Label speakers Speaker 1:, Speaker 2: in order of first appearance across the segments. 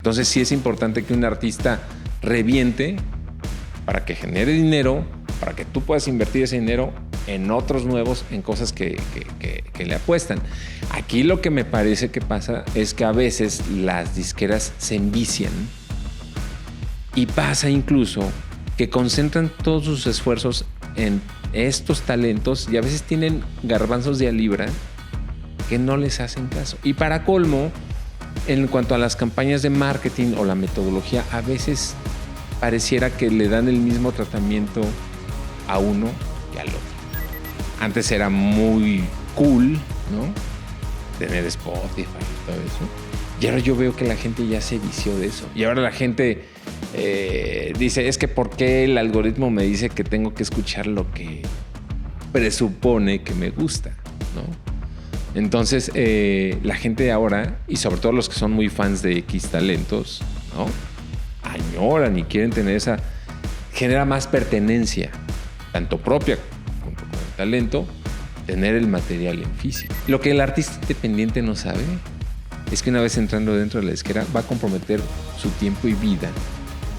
Speaker 1: Entonces sí es importante que un artista reviente para que genere dinero, para que tú puedas invertir ese dinero en otros nuevos, en cosas que le apuestan. Aquí lo que me parece que pasa es que a veces las disqueras se envician y pasa incluso que concentran todos sus esfuerzos en estos talentos y a veces tienen garbanzos de a libra que no les hacen caso. Y para colmo, en cuanto a las campañas de marketing o la metodología, a veces pareciera que le dan el mismo tratamiento a uno que al otro. Antes era muy cool, ¿no? Tener Spotify y todo eso. Y ahora yo veo que la gente ya se vició de eso. Y ahora la gente dice, es que ¿por qué el algoritmo me dice que tengo que escuchar lo que presupone que me gusta, ¿no? Entonces, la gente ahora, y sobre todo los que son muy fans de X talentos, ¿no? Añoran y quieren tener esa... Genera más pertenencia, tanto propia como con el talento, tener el material en físico. Lo que el artista independiente no sabe es que una vez entrando dentro de la disquera va a comprometer su tiempo y vida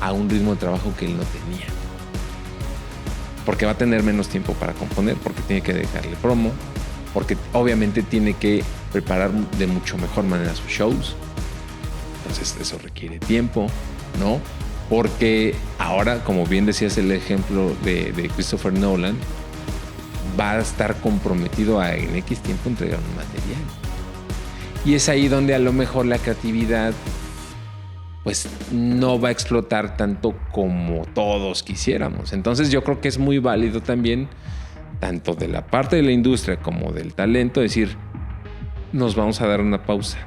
Speaker 1: a un ritmo de trabajo que él no tenía. Porque va a tener menos tiempo para componer, porque tiene que dejarle promo, porque obviamente tiene que preparar de mucho mejor manera sus shows. Entonces eso requiere tiempo, ¿no? Porque ahora, como bien decías el ejemplo de Christopher Nolan, va a estar comprometido a en X tiempo entregar un material. Y es ahí donde a lo mejor la creatividad pues no va a explotar tanto como todos quisiéramos. Entonces yo creo que es muy válido también, tanto de la parte de la industria como del talento, decir, nos vamos a dar una pausa.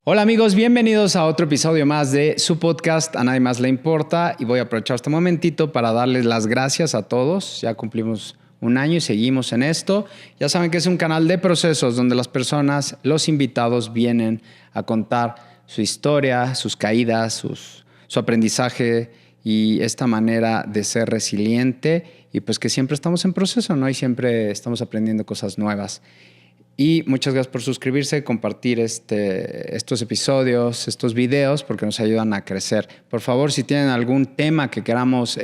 Speaker 2: Hola amigos, bienvenidos a otro episodio más de su podcast A Nadie Más Le Importa, y voy a aprovechar este momentito para darles las gracias a todos. Ya cumplimos un año y seguimos en esto. Ya saben que es un canal de procesos donde las personas, los invitados vienen a contar su historia, sus caídas, su aprendizaje y esta manera de ser resiliente, y pues que siempre estamos en proceso, ¿no? Y siempre estamos aprendiendo cosas nuevas. Y muchas gracias por suscribirse, compartir estos episodios, estos videos, porque nos ayudan a crecer. Por favor, si tienen algún tema que queramos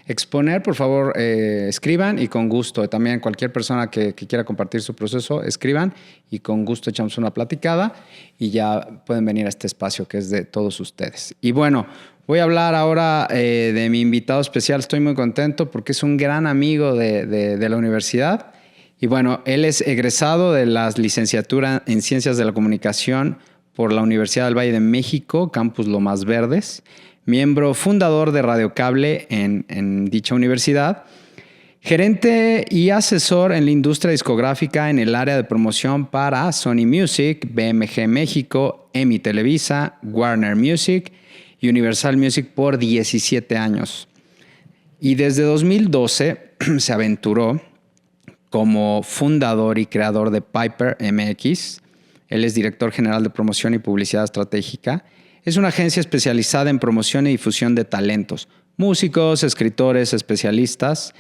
Speaker 2: exponer, por favor, escriban y con gusto. También cualquier persona que quiera compartir su proceso, escriban y con gusto echamos una platicada y ya pueden venir a este espacio que es de todos ustedes. Y bueno, voy a hablar ahora de mi invitado especial. Estoy muy contento porque es un gran amigo de la universidad. Y bueno, él es egresado de la licenciatura en Ciencias de la Comunicación por la Universidad del Valle de México, Campus Lomas Verdes, miembro fundador de Radio Cable en dicha universidad, gerente y asesor en la industria discográfica en el área de promoción para Sony Music, BMG México, EMI Televisa, Warner Music y Universal Music por 17 años. Y desde 2012 se aventuró como fundador y creador de Piper MX. Él es director general de promoción y publicidad estratégica. Es una agencia especializada en promoción y difusión de talentos, músicos, escritores, especialistas,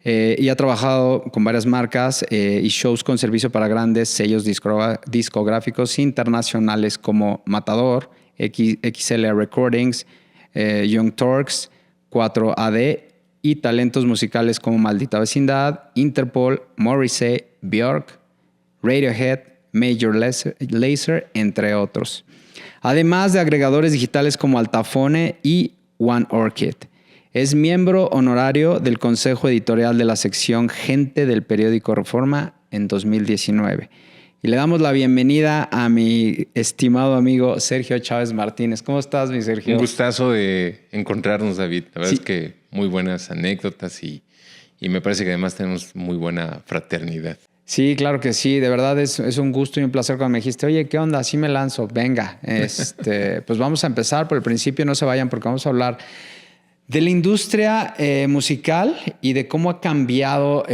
Speaker 2: y ha trabajado con varias marcas y shows con servicio para grandes sellos discográficos internacionales como Matador, XL Recordings, Young Turks, 4AD, y talentos musicales como Maldita Vecindad, Interpol, Morrissey, Björk, Radiohead, Major Lazer, entre otros. Además de agregadores digitales como Altafone y One Orchid. Es miembro honorario del Consejo Editorial de la sección Gente del periódico Reforma en 2019. Y le damos la bienvenida a mi estimado amigo Sergio Chávez Martínez. ¿Cómo estás, mi Sergio?
Speaker 1: Un gustazo de encontrarnos, David. La verdad es que muy buenas anécdotas y me parece que además tenemos muy buena fraternidad.
Speaker 2: Sí, claro que sí. De verdad es un gusto y un placer cuando me dijiste, oye, ¿qué onda? Así me lanzo. Venga, pues vamos a empezar por el principio. No se vayan porque vamos a hablar de la industria musical y de cómo ha cambiado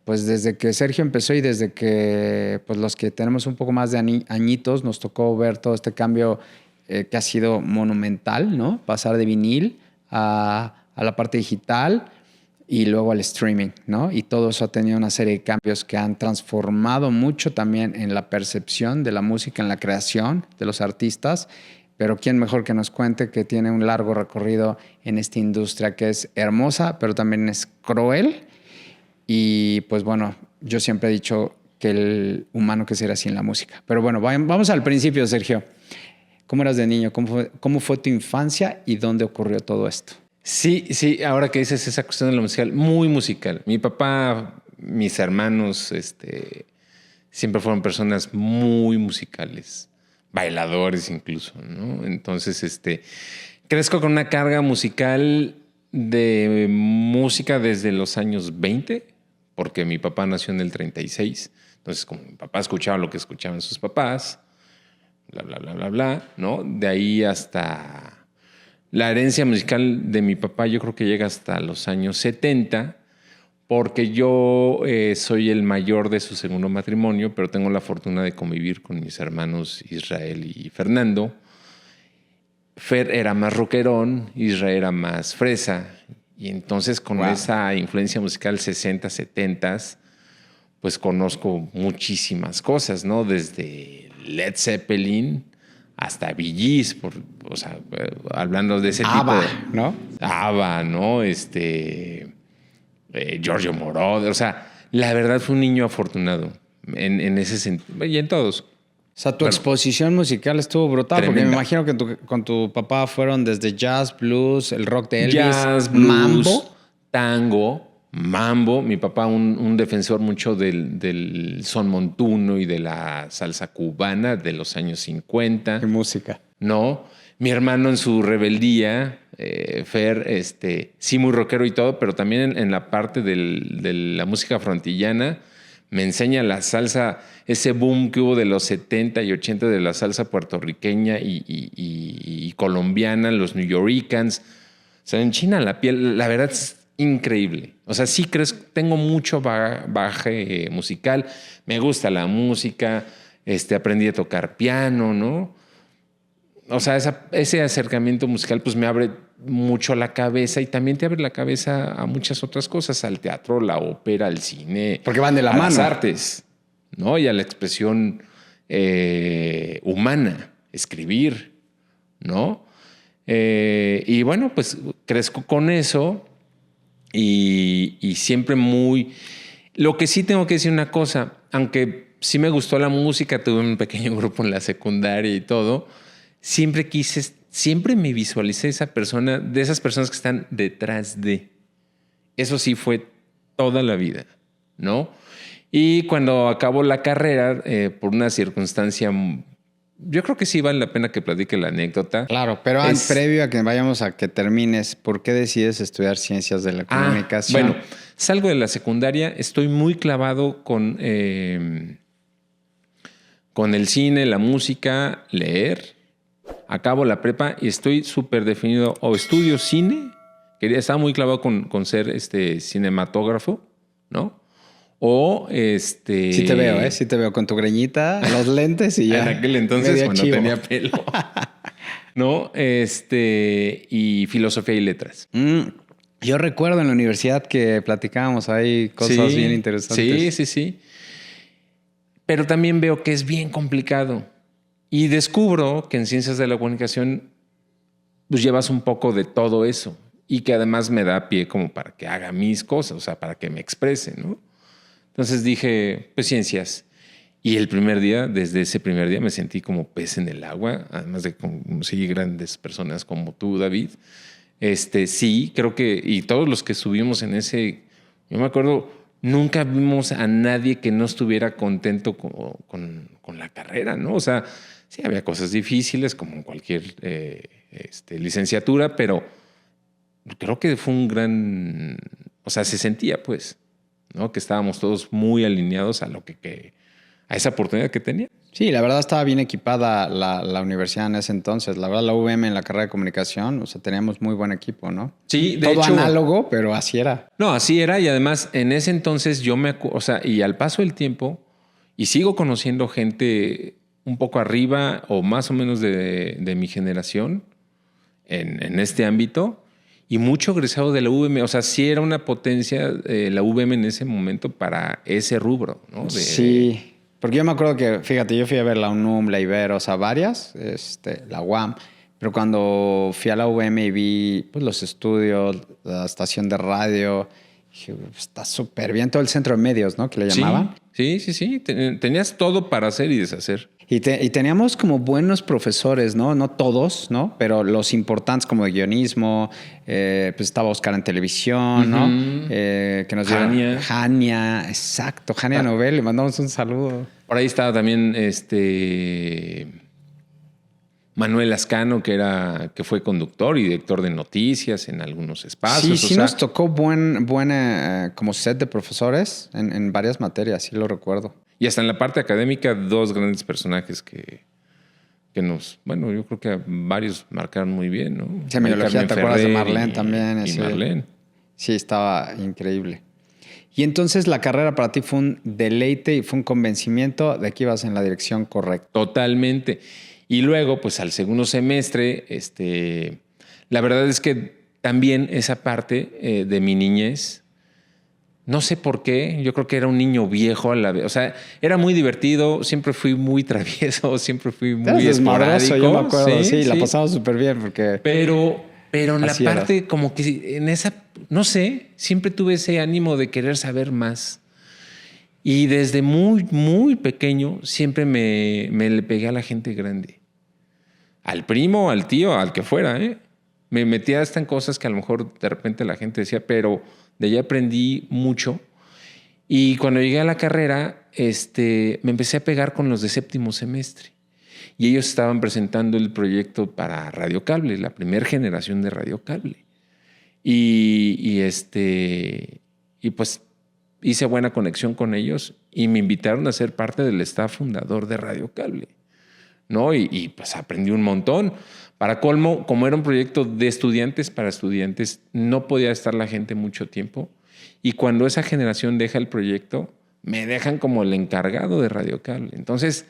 Speaker 2: pues desde que Sergio empezó y desde que pues los que tenemos un poco más de añitos nos tocó ver todo este cambio que ha sido monumental, ¿no? Pasar de vinil a la parte digital y luego al streaming, ¿no? Y todo eso ha tenido una serie de cambios que han transformado mucho también en la percepción de la música, en la creación de los artistas. Pero quién mejor que nos cuente que tiene un largo recorrido en esta industria que es hermosa, pero también es cruel. Y pues bueno, yo siempre he dicho que el humano que será sin la música. Pero bueno, vamos al principio, Sergio. ¿Cómo eras de niño? ¿Cómo fue tu infancia y dónde ocurrió todo esto?
Speaker 1: Sí, ahora que dices esa cuestión de lo musical, muy musical. Mi papá, mis hermanos, siempre fueron personas muy musicales, bailadores incluso, ¿no? Entonces, crezco con una carga musical de música desde los años 20, porque mi papá nació en el 36. Entonces, como mi papá escuchaba lo que escuchaban sus papás, bla, bla, bla, bla, bla, ¿no? De ahí hasta la herencia musical de mi papá, yo creo que llega hasta los años 70, porque yo soy el mayor de su segundo matrimonio, pero tengo la fortuna de convivir con mis hermanos Israel y Fernando. Fer era más rockerón, Israel era más fresa, y entonces con esa influencia musical 60, 70, pues conozco muchísimas cosas, ¿no? Desde Led Zeppelin hasta Bee Gees, o sea, hablando de ese
Speaker 2: ABBA,
Speaker 1: tipo.
Speaker 2: ¿no?
Speaker 1: ABBA, ¿no? Giorgio Moroder. O sea, la verdad fue un niño afortunado en ese sentido. Y en todos.
Speaker 2: O sea, tu exposición musical estuvo brutal,
Speaker 1: tremenda.
Speaker 2: porque me imagino que con tu papá fueron desde jazz, blues, el rock de Elvis,
Speaker 1: Jazz, blues,
Speaker 2: mambo.
Speaker 1: tango, mambo. Mi papá, un defensor mucho del son montuno y de la salsa cubana de los años 50.
Speaker 2: Qué música.
Speaker 1: ¿No? Mi hermano en su rebeldía, Fer, sí muy rockero y todo, pero también en la parte de la música frontillana, me enseña la salsa, ese boom que hubo de los 70 y 80 de la salsa puertorriqueña y colombiana, los New Yorkers. O sea, en China la piel, la verdad es increíble. O sea, sí tengo mucho bagaje musical, me gusta la música, aprendí a tocar piano, ¿no? O sea, ese acercamiento musical pues me abre mucho la cabeza y también te abre la cabeza a muchas otras cosas, al teatro, la ópera, al cine.
Speaker 2: Porque van de la mano.
Speaker 1: A las artes, ¿no? Y a la expresión humana, escribir, ¿no? Y bueno, pues crezco con eso y siempre muy... Lo que sí tengo que decir una cosa, aunque sí me gustó la música, tuve un pequeño grupo en la secundaria y todo, siempre me visualicé esa persona, de esas personas que están detrás de. Eso sí fue toda la vida, ¿no? Y cuando acabo la carrera, por una circunstancia, yo creo que sí vale la pena que platique la anécdota.
Speaker 2: Claro, pero previo a que vayamos a que termines, ¿por qué decides estudiar ciencias de la comunicación?
Speaker 1: Bueno, salgo de la secundaria, estoy muy clavado con el cine, la música, leer. Acabo la prepa y estoy súper definido. O estudio cine, estaba muy clavado con ser cinematógrafo, ¿no? O
Speaker 2: Sí te veo, Sí te veo con tu greñita, los lentes y ya.
Speaker 1: En aquel entonces, cuando tenía pelo. ¿No? Y filosofía y letras.
Speaker 2: Yo recuerdo en la universidad que platicábamos ahí cosas bien interesantes.
Speaker 1: Sí. Pero también veo que es bien complicado. Y descubro que en ciencias de la comunicación pues llevas un poco de todo eso y que además me da pie como para que haga mis cosas, o sea, para que me exprese, ¿no? Entonces dije, pues ciencias. Y desde ese primer día me sentí como pez en el agua, además de conseguir grandes personas como tú, David. Sí, creo que, y todos los que subimos en ese, yo me acuerdo, nunca vimos a nadie que no estuviera contento con la carrera, ¿no? O sea, sí, había cosas difíciles como en cualquier licenciatura, pero creo que fue un gran... O sea, se sentía, pues, ¿no? Que estábamos todos muy alineados a a esa oportunidad que tenía.
Speaker 2: Sí, la verdad estaba bien equipada la universidad en ese entonces. La verdad, la UVM en la carrera de comunicación, o sea, teníamos muy buen equipo, ¿no?
Speaker 1: Sí, de
Speaker 2: Todo
Speaker 1: hecho...
Speaker 2: análogo, pero así era.
Speaker 1: No, así era. Y además, en ese entonces o sea, y al paso del tiempo, y sigo conociendo gente un poco arriba o más o menos de mi generación en este ámbito, y mucho egresado de la UVM. O sea, sí era una potencia la UVM en ese momento para ese rubro, ¿no?
Speaker 2: Sí, porque yo me acuerdo que, fíjate, yo fui a ver la UNUM, la Ibero, o sea, varias, la UAM, pero cuando fui a la UVM y vi pues, los estudios, la estación de radio, dije, está súper bien todo el centro de medios, ¿no? Que le llamaban.
Speaker 1: Sí. Tenías todo para hacer y deshacer.
Speaker 2: Y teníamos como buenos profesores, ¿no? No todos, ¿no? Pero los importantes como de guionismo, pues estaba Oscar en televisión, ¿no? Que nos dieron Jania, exacto, Jania Nobel, le mandamos un saludo.
Speaker 1: Por ahí estaba también Manuel Lascano, que fue conductor y director de noticias en algunos espacios.
Speaker 2: Sí, nos tocó buen como set de profesores en varias materias, sí lo recuerdo.
Speaker 1: Y hasta en la parte académica, dos grandes personajes que yo creo que a varios marcaron muy bien, ¿no?
Speaker 2: Semiología, ¿te acuerdas de Marlene también?
Speaker 1: Y Marlene.
Speaker 2: Sí, estaba increíble. Y entonces la carrera para ti fue un deleite y fue un convencimiento de que ibas en la dirección correcta.
Speaker 1: Totalmente. Y luego, pues al segundo semestre, la verdad es que también esa parte de mi niñez, no sé por qué, yo creo que era un niño viejo a la vez. O sea, era muy divertido, siempre fui muy travieso, siempre fui muy esporádico.
Speaker 2: Yo me acuerdo, sí, la pasaba súper bien porque...
Speaker 1: Pero en la parte era. Como que en esa, no sé, siempre tuve ese ánimo de querer saber más. Y desde muy, muy pequeño siempre me le pegué a la gente grande. Al primo, al tío, al que fuera, ¿eh? Me metía hasta en cosas que a lo mejor de repente la gente decía, pero de allí aprendí mucho. Y cuando llegué a la carrera, me empecé a pegar con los de séptimo semestre. Y ellos estaban presentando el proyecto para Radio Cable, la primera generación de Radio Cable. Y pues hice buena conexión con ellos y me invitaron a ser parte del staff fundador de Radio Cable, ¿no? Y pues aprendí un montón. Para colmo, como era un proyecto de estudiantes para estudiantes, no podía estar la gente mucho tiempo. Y cuando esa generación deja el proyecto, me dejan como el encargado de Radio Cable. Entonces,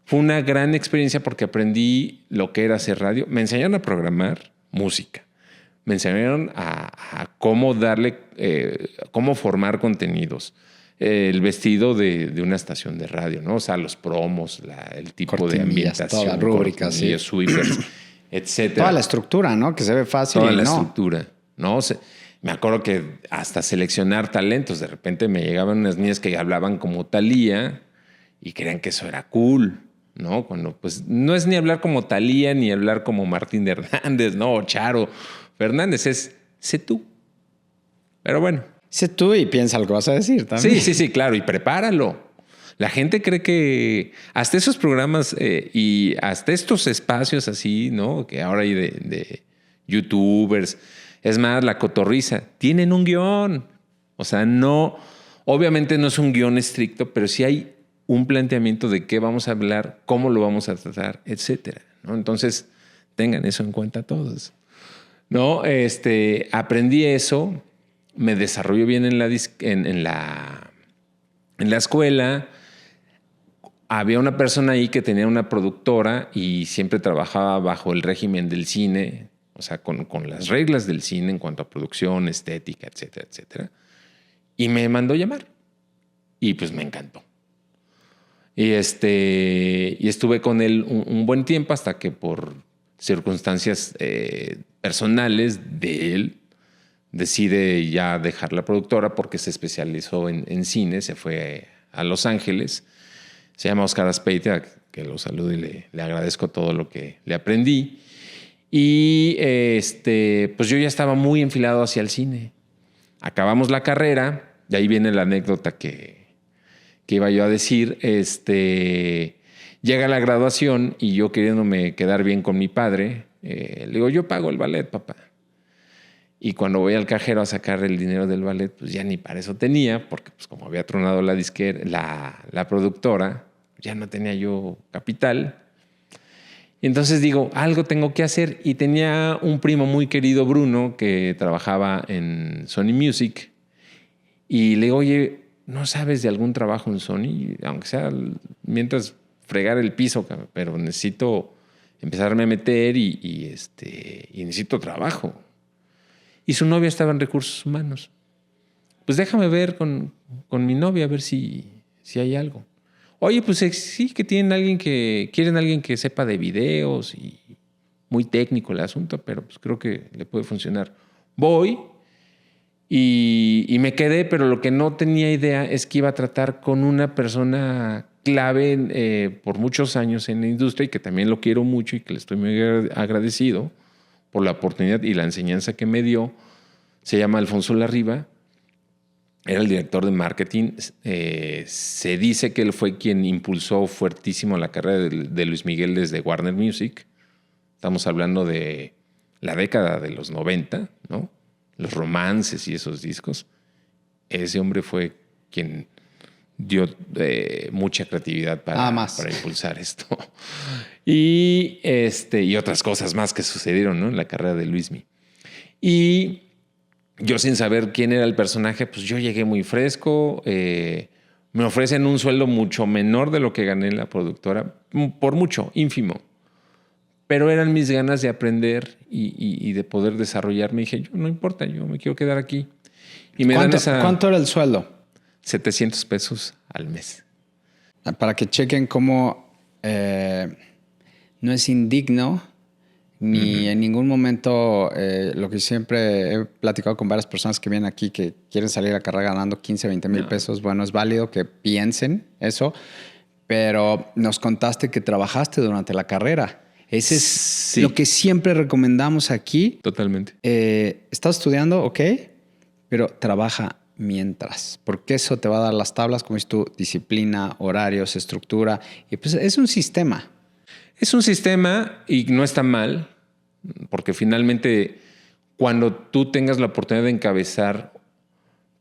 Speaker 1: fue una gran experiencia porque aprendí lo que era hacer radio. Me enseñaron a programar música. Me enseñaron a cómo cómo formar contenidos. El vestido de una estación de radio, ¿no? O sea, los promos, el tipo de ambientación.
Speaker 2: Toda rúbrica, sí.
Speaker 1: Sweepers, etcétera.
Speaker 2: Toda la estructura, ¿no? Que se ve fácil.
Speaker 1: Toda la estructura, ¿no? Me acuerdo que hasta seleccionar talentos. De repente me llegaban unas niñas que hablaban como Thalía y creían que eso era cool, ¿no? Cuando pues no es ni hablar como Thalía ni hablar como Martín de Hernández, ¿no? O Charo Fernández, sé tú. Pero bueno.
Speaker 2: Sé tú y piensa lo que vas a decir también.
Speaker 1: Sí, claro. Y prepáralo. La gente cree que hasta esos programas y hasta estos espacios así, ¿no? Que ahora hay de youtubers. Es más, La Cotorriza. Tienen un guión. O sea, obviamente no es un guión estricto, pero sí hay un planteamiento de qué vamos a hablar, cómo lo vamos a tratar, etcétera, ¿no? Entonces, tengan eso en cuenta todos. ¿No? Aprendí eso, me desarrollo bien en la escuela. Había una persona ahí que tenía una productora y siempre trabajaba bajo el régimen del cine, o sea, con las reglas del cine en cuanto a producción, estética, etcétera, etcétera. Y me mandó llamar. Y pues me encantó. Y estuve con él un buen tiempo hasta que por circunstancias personales de él decide ya dejar la productora porque se especializó en cine, se fue a Los Ángeles. Se llama Oscar Azpeitia, que lo saludo y le agradezco todo lo que le aprendí. Y pues yo ya estaba muy enfilado hacia el cine. Acabamos la carrera, y ahí viene la anécdota que iba yo a decir. Llega la graduación y yo queriéndome quedar bien con mi padre, le digo, yo pago el ballet, papá. Y cuando voy al cajero a sacar el dinero del ballet, pues ya ni para eso tenía, porque pues como había tronado la productora, ya no tenía yo capital. Y entonces digo, algo tengo que hacer. Y tenía un primo muy querido, Bruno, que trabajaba en Sony Music. Y le digo, oye, ¿no sabes de algún trabajo en Sony? Aunque sea mientras fregar el piso, pero necesito empezarme a meter y necesito trabajo. y su novia estaba en recursos humanos. Pues déjame ver con mi novia a ver si hay algo. Oye, pues sí que quieren alguien que sepa de videos y muy técnico el asunto, pero pues creo que le puede funcionar. Voy y me quedé, pero lo que no tenía idea es que iba a tratar con una persona clave por muchos años en la industria y que también lo quiero mucho y que le estoy muy agradecido por la oportunidad y la enseñanza que me dio. Se llama Alfonso Larriba. Era el director de marketing. Se dice que él fue quien impulsó fuertísimo la carrera de Luis Miguel desde Warner Music. Estamos hablando de la década de los 90, ¿no? Los romances y esos discos. Ese hombre fue quien dio mucha creatividad para impulsar esto. Y otras cosas más que sucedieron, ¿no? En la carrera de Luismi. Y yo, sin saber quién era el personaje, pues yo llegué muy fresco. Me ofrecen un sueldo mucho menor de lo que gané en la productora. Por mucho, ínfimo. Pero eran mis ganas de aprender y de poder desarrollarme. Y dije, no importa, yo me quiero quedar aquí. Y me dan
Speaker 2: ¿Cuánto era el sueldo?
Speaker 1: $700 al mes.
Speaker 2: Para que chequen cómo no es indigno ni en ningún momento lo que siempre he platicado con varias personas que vienen aquí que quieren salir a carrera ganando 15, 20 mil pesos. Bueno, es válido que piensen eso, pero nos contaste que trabajaste durante la carrera. Ese es lo que siempre recomendamos aquí.
Speaker 1: Totalmente.
Speaker 2: Estás estudiando, ok, pero trabaja mientras, porque eso te va a dar las tablas, como dices tú, disciplina, horarios, estructura, y pues es un sistema.
Speaker 1: Es un sistema y no está mal, porque finalmente cuando tú tengas la oportunidad de encabezar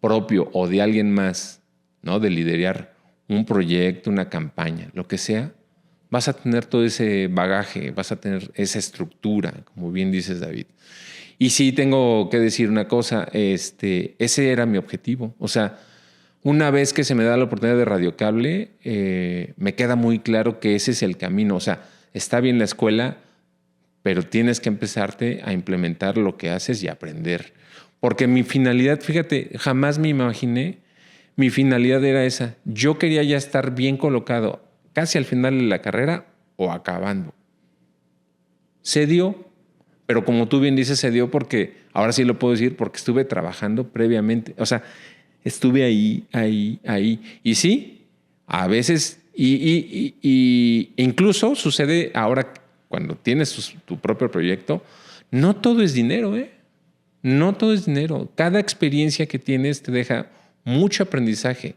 Speaker 1: propio o de alguien más, ¿no? De liderar un proyecto, una campaña, lo que sea, vas a tener todo ese bagaje, vas a tener esa estructura, como bien dices, David. Y sí tengo que decir una cosa, ese era mi objetivo. O sea, una vez que se me da la oportunidad de Radiocable, me queda muy claro que ese es el camino. O sea, está bien la escuela, pero tienes que empezarte a implementar lo que haces y aprender. Porque mi finalidad, fíjate, jamás me imaginé, mi finalidad era esa. Yo quería ya estar bien colocado casi al final de la carrera o acabando. Se dio, pero como tú bien dices, se dio porque, ahora sí lo puedo decir, porque estuve trabajando previamente. O sea, estuve ahí. Y sí, a veces, y incluso sucede ahora cuando tienes tu propio proyecto, no todo es dinero, ¿eh? No todo es dinero. Cada experiencia que tienes te deja mucho aprendizaje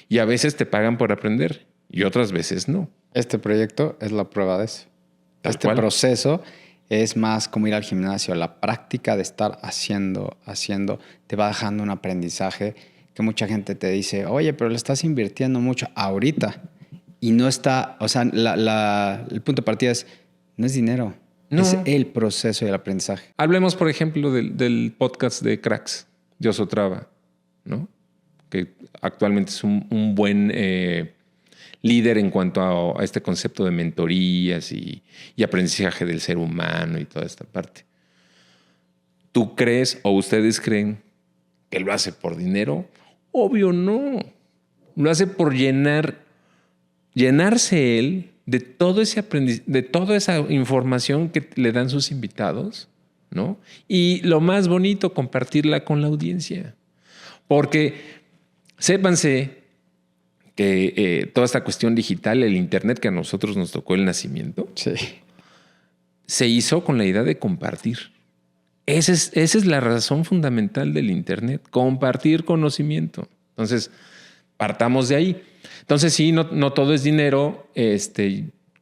Speaker 1: y a veces te pagan por aprender y otras veces no.
Speaker 2: Este proyecto es la prueba de eso. Este proceso es más como ir al gimnasio. La práctica de estar haciendo, te va dejando un aprendizaje que mucha gente te dice, oye, pero le estás invirtiendo mucho ahorita. Y no está, o sea, el punto de partida no es dinero. No. Es el proceso y el aprendizaje.
Speaker 1: Hablemos, por ejemplo, del podcast de Cracks, de Osotrava, ¿no? Que actualmente es un buen líder en cuanto a este concepto de mentorías y aprendizaje del ser humano y toda esta parte. ¿Tú crees o ustedes creen que lo hace por dinero? Obvio no. Lo hace por llenarse él de todo ese de toda esa información que le dan sus invitados, ¿no? Y lo más bonito, compartirla con la audiencia. Porque sépanse que toda esta cuestión digital, el internet que a nosotros nos tocó el nacimiento,
Speaker 2: sí,
Speaker 1: se hizo con la idea de compartir. Esa es la razón fundamental del internet, compartir conocimiento. Entonces, partamos de ahí. Entonces, sí, no todo es dinero.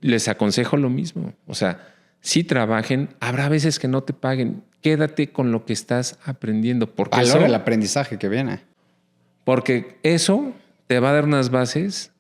Speaker 1: Les aconsejo lo mismo. O sea, sí trabajen. Habrá veces que no te paguen. Quédate con lo que estás aprendiendo.
Speaker 2: Valora el aprendizaje que viene.
Speaker 1: Porque eso te va a dar unas bases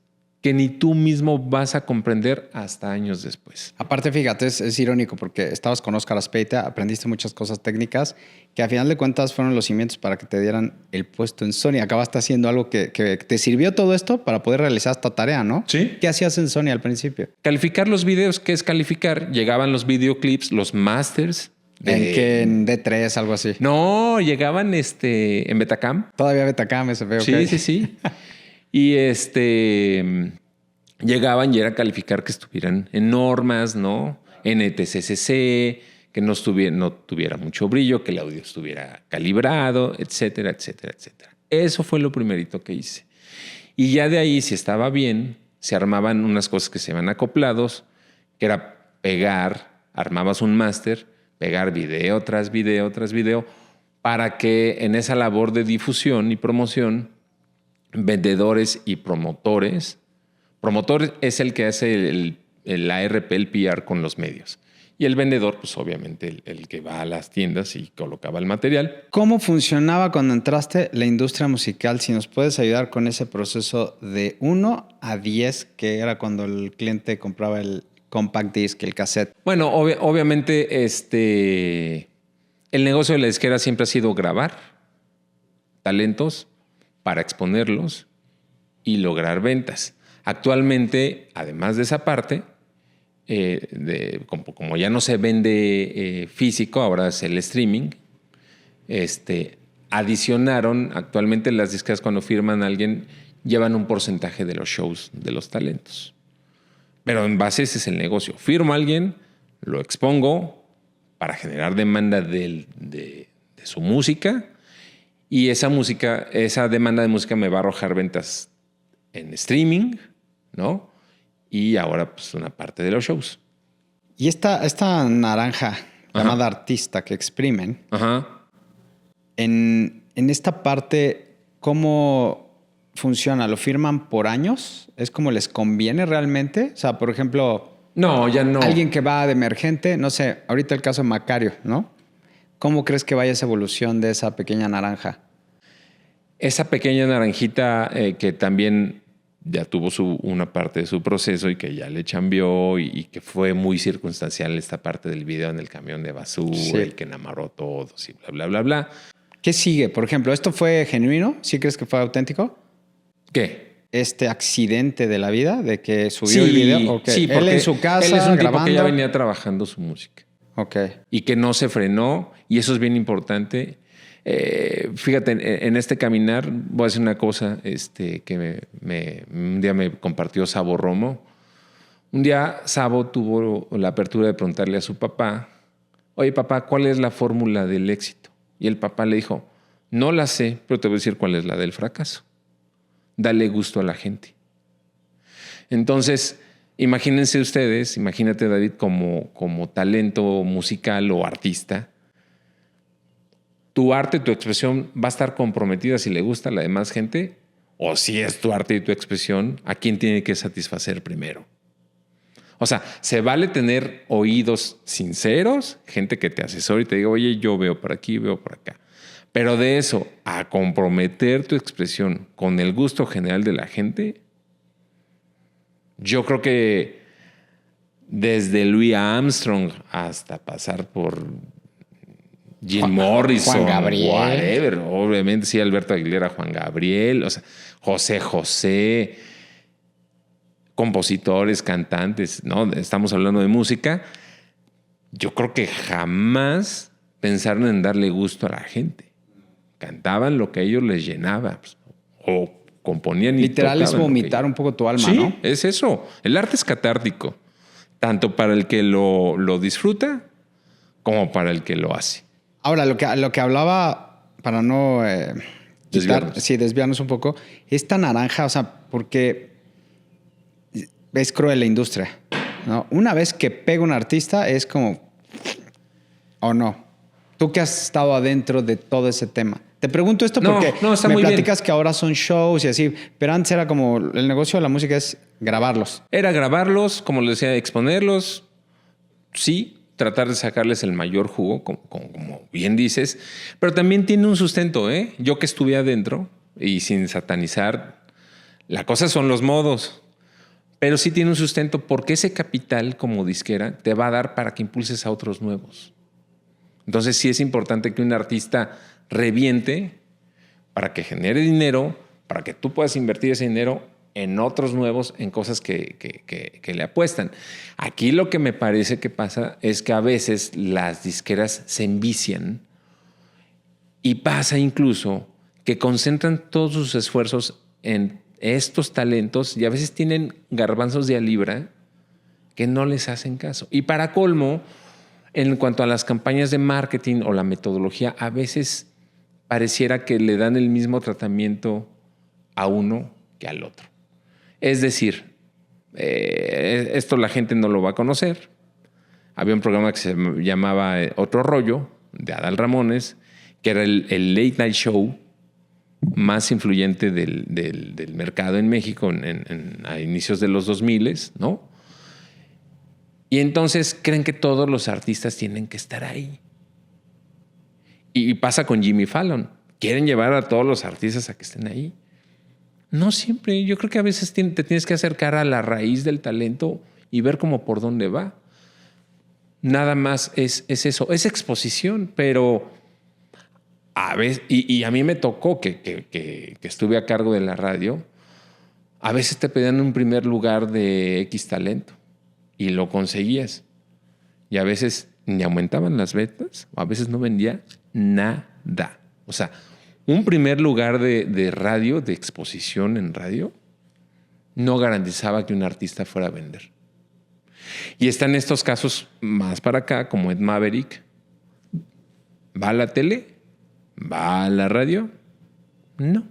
Speaker 1: que ni tú mismo vas a comprender hasta años después.
Speaker 2: Aparte, fíjate, es irónico porque estabas con Óscar Azpeitia, aprendiste muchas cosas técnicas que a final de cuentas fueron los cimientos para que te dieran el puesto en Sony. Acabaste haciendo algo que te sirvió todo esto para poder realizar esta tarea, ¿no?
Speaker 1: Sí.
Speaker 2: ¿Qué hacías en Sony al principio?
Speaker 1: Calificar los videos. ¿Qué es calificar? Llegaban los videoclips, los masters
Speaker 2: ¿En qué? ¿En D3, algo así?
Speaker 1: No, llegaban en Betacam.
Speaker 2: Todavía Betacam se ve,
Speaker 1: Sí, sí, sí. Y llegaban y era calificar que estuvieran en normas, ¿no? NTCCC, que no tuviera mucho brillo, que el audio estuviera calibrado, etcétera, etcétera, etcétera. Eso fue lo primerito que hice. Y ya de ahí, si estaba bien, se armaban unas cosas que se llaman acoplados, que era pegar, armabas un máster, pegar video tras video tras video, para que en esa labor de difusión y promoción, vendedores y promotores. Promotor es el que hace el ARP, el PR con los medios. Y el vendedor, pues obviamente el que va a las tiendas y colocaba el material.
Speaker 2: ¿Cómo funcionaba cuando entraste la industria musical? Si nos puedes ayudar con ese proceso de 1 a 10, que era cuando el cliente compraba el compact disc, el cassette.
Speaker 1: Bueno, obviamente el negocio de la disquera siempre ha sido grabar talentos para exponerlos y lograr ventas. Actualmente, además de esa parte, como ya no se vende físico, ahora es el streaming, adicionaron, actualmente las disqueras cuando firman a alguien llevan un porcentaje de los shows de los talentos. Pero en base ese es el negocio. Firmo a alguien, lo expongo para generar demanda de su música y esa demanda de música me va a arrojar ventas en streaming, ¿no? Y ahora pues una parte de los shows.
Speaker 2: Y esta naranja llamada artista que exprimen, en esta parte, ¿cómo funciona? ¿Lo firman por años? ¿Es como les conviene realmente? O sea, por ejemplo...
Speaker 1: No, ya no.
Speaker 2: Alguien que va de emergente, no sé, ahorita el caso de Macario, ¿no? ¿Cómo crees que vaya esa evolución de esa pequeña naranja?
Speaker 1: Esa pequeña naranjita que también ya tuvo una parte de su proceso y que ya le chambeó y que fue muy circunstancial esta parte del video en el camión de basura y que enamoró a todos y bla, bla, bla, bla.
Speaker 2: ¿Qué sigue? Por ejemplo, ¿esto fue genuino? ¿Sí crees que fue auténtico?
Speaker 1: ¿Qué?
Speaker 2: Este accidente de la vida, de que subió el video. Okay.
Speaker 1: Sí, porque
Speaker 2: él en su casa
Speaker 1: él es un
Speaker 2: grabando.
Speaker 1: tipo que ya venía trabajando su música.
Speaker 2: Ok.
Speaker 1: Y que no se frenó, y eso es bien importante. Fíjate, en este caminar voy a decir una cosa que un día me compartió Sabo Romo. Un día Sabo tuvo la apertura de preguntarle a su papá, oye papá, ¿cuál es la fórmula del éxito? Y el papá le dijo, no la sé, pero te voy a decir cuál es la del fracaso. Dale gusto a la gente. Entonces, imagínense ustedes, imagínate David como talento musical o artista, tu arte, tu expresión va a estar comprometida si le gusta a la demás gente o si es tu arte y tu expresión, ¿a quién tiene que satisfacer primero? O sea, se vale tener oídos sinceros, gente que te asesore y te diga, oye, yo veo por aquí, veo por acá. Pero de eso a comprometer tu expresión con el gusto general de la gente, yo creo que desde Louis Armstrong hasta pasar por Jim Morrison,
Speaker 2: Juan Gabriel,
Speaker 1: whatever, obviamente sí, Alberto Aguilera, Juan Gabriel, o sea, José José, compositores, cantantes, ¿no? Estamos hablando de música. Yo creo que jamás pensaron en darle gusto a la gente. Cantaban lo que a ellos les llenaba, pues, o componían y
Speaker 2: literal es vomitar un poco tu alma,
Speaker 1: sí,
Speaker 2: ¿no?
Speaker 1: Es eso. El arte es catártico, tanto para el que lo disfruta como para el que lo hace.
Speaker 2: Ahora, lo que hablaba, para no desviarnos un poco, esta naranja, o sea, porque es cruel la industria, ¿no? Una vez que pega un artista es como, ¿o no? Tú que has estado adentro de todo ese tema. Te pregunto esto porque me platicas que ahora son shows y así, pero antes era como el negocio de la música es grabarlos.
Speaker 1: Era grabarlos, como les decía, exponerlos, sí, tratar de sacarles el mayor jugo, como bien dices, pero también tiene un sustento, ¿eh? Yo que estuve adentro y sin satanizar, la cosa son los modos, pero sí tiene un sustento porque ese capital como disquera te va a dar para que impulses a otros nuevos. Entonces sí es importante que un artista reviente para que genere dinero, para que tú puedas invertir ese dinero en otros nuevos, en cosas que le apuestan. Aquí lo que me parece que pasa es que a veces las disqueras se envician y pasa incluso que concentran todos sus esfuerzos en estos talentos y a veces tienen garbanzos de a libra que no les hacen caso. Y para colmo, en cuanto a las campañas de marketing o la metodología, a veces pareciera que le dan el mismo tratamiento a uno que al otro. Es decir, esto la gente no lo va a conocer. Había un programa que se llamaba Otro Rollo, de Adal Ramones, que era el late night show más influyente del mercado en México a inicios de los 2000, ¿no? Y entonces creen que todos los artistas tienen que estar ahí. Y pasa con Jimmy Fallon. Quieren llevar a todos los artistas a que estén ahí. No siempre. Yo creo que a veces te tienes que acercar a la raíz del talento y ver cómo por dónde va. Nada más es eso. Es exposición, pero a veces, y a mí me tocó que estuve a cargo de la radio, a veces te pedían un primer lugar de X talento y lo conseguías. Y a veces ni aumentaban las ventas, o a veces no vendía nada. O sea, un primer lugar de radio, de exposición en radio, no garantizaba que un artista fuera a vender. Y están estos casos más para acá, como Ed Maverick. ¿Va a la tele? ¿Va a la radio? No.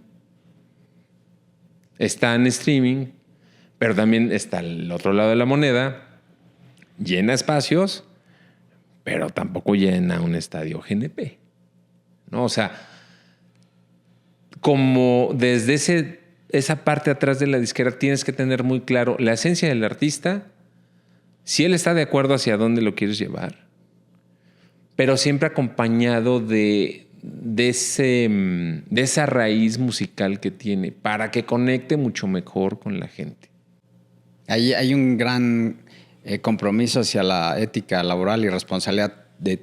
Speaker 1: Está en streaming, pero también está al otro lado de la moneda. Llena espacios, pero tampoco llena un estadio GNP. ¿No? O sea, como desde esa parte atrás de la disquera tienes que tener muy claro la esencia del artista, si él está de acuerdo hacia dónde lo quieres llevar, pero siempre acompañado de esa raíz musical que tiene para que conecte mucho mejor con la gente.
Speaker 2: Hay un gran compromiso hacia la ética laboral y responsabilidad de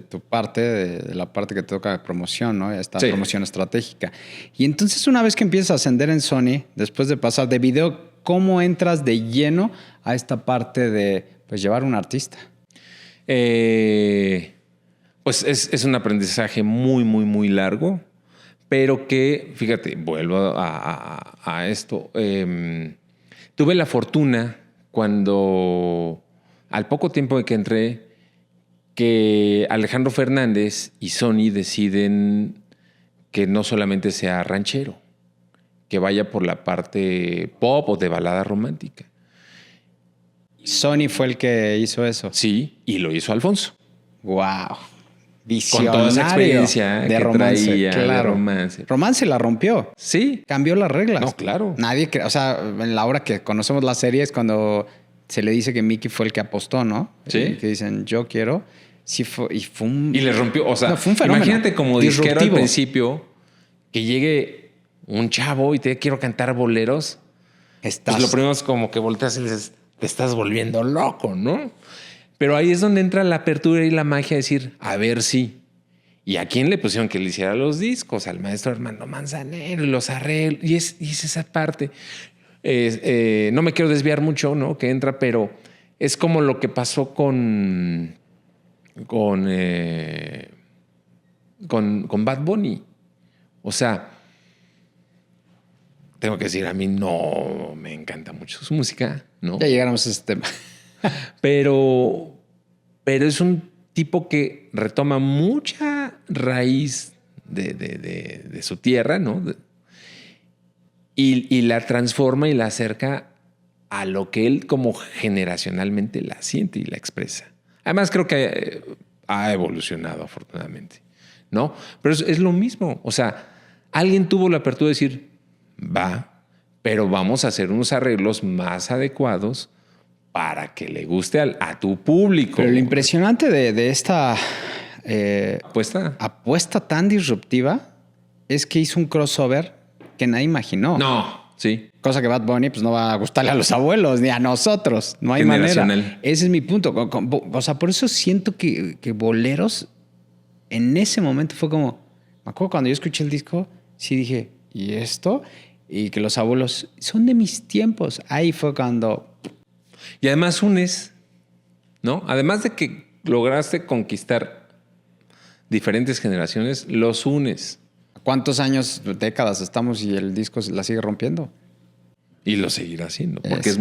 Speaker 2: tu parte, de la parte que te toca de promoción, ¿no? Esta promoción estratégica. Y entonces, una vez que empiezas a ascender en Sony, después de pasar de video, ¿cómo entras de lleno a esta parte de llevar un artista?
Speaker 1: Pues es un aprendizaje muy, muy, muy largo, pero que, fíjate, vuelvo a esto. Tuve la fortuna cuando, al poco tiempo de que entré, que Alejandro Fernández y Sony deciden que no solamente sea ranchero, que vaya por la parte pop o de balada romántica.
Speaker 2: Sony fue el que hizo eso.
Speaker 1: Sí, y lo hizo Alfonso.
Speaker 2: ¡Wow! Visionario.
Speaker 1: Con toda esa experiencia
Speaker 2: de
Speaker 1: que
Speaker 2: romance,
Speaker 1: traía
Speaker 2: claro.
Speaker 1: de romance.
Speaker 2: Romance la rompió.
Speaker 1: Sí.
Speaker 2: Cambió las reglas.
Speaker 1: No, claro.
Speaker 2: Nadie, o sea, en la hora que conocemos la serie es cuando se le dice que Mickey fue el que apostó, ¿no?
Speaker 1: Sí.
Speaker 2: Que dicen, yo quiero. Sí, fue un...
Speaker 1: Y le rompió, o sea,
Speaker 2: no, fue un fenómeno.
Speaker 1: Imagínate como disquero al
Speaker 2: Disruptivo.
Speaker 1: principio, que llegue un chavo y te quiero cantar boleros. Pues lo primero es como que volteas y dices, te estás volviendo loco, ¿no? Pero ahí es donde entra la apertura y la magia de decir, a ver si. ¿Y a quién le pusieron que le hiciera los discos? Al maestro Armando Manzanero y los arreglos. Y es esa parte. No me quiero desviar mucho, ¿no? Que entra, pero es como lo que pasó con Bad Bunny. O sea, tengo que decir, a mí no me encanta mucho su música, ¿no?
Speaker 2: Ya llegáramos a ese tema.
Speaker 1: Pero es un tipo que retoma mucha raíz de su tierra, ¿no? Y la transforma y la acerca a lo que él como generacionalmente la siente y la expresa. Además, creo que ha evolucionado afortunadamente, ¿no? Pero es lo mismo. O sea, alguien tuvo la apertura de decir, va, pero vamos a hacer unos arreglos más adecuados para que le guste a tu público.
Speaker 2: Pero lo impresionante de esta
Speaker 1: apuesta
Speaker 2: tan disruptiva es que hizo un crossover que nadie imaginó.
Speaker 1: No, sí.
Speaker 2: Cosa que Bad Bunny pues no va a gustarle a los abuelos ni a nosotros. No hay manera. Ese es mi punto. O sea, por eso siento que Boleros en ese momento fue como... Me acuerdo cuando yo escuché el disco, sí dije, ¿y esto? y que los abuelos son de mis tiempos. Ahí fue cuando...
Speaker 1: Y además unes, ¿no? Además de que lograste conquistar diferentes generaciones, los unes.
Speaker 2: ¿Cuántos años, décadas estamos y el disco la sigue rompiendo?
Speaker 1: Y lo seguirá haciendo, porque es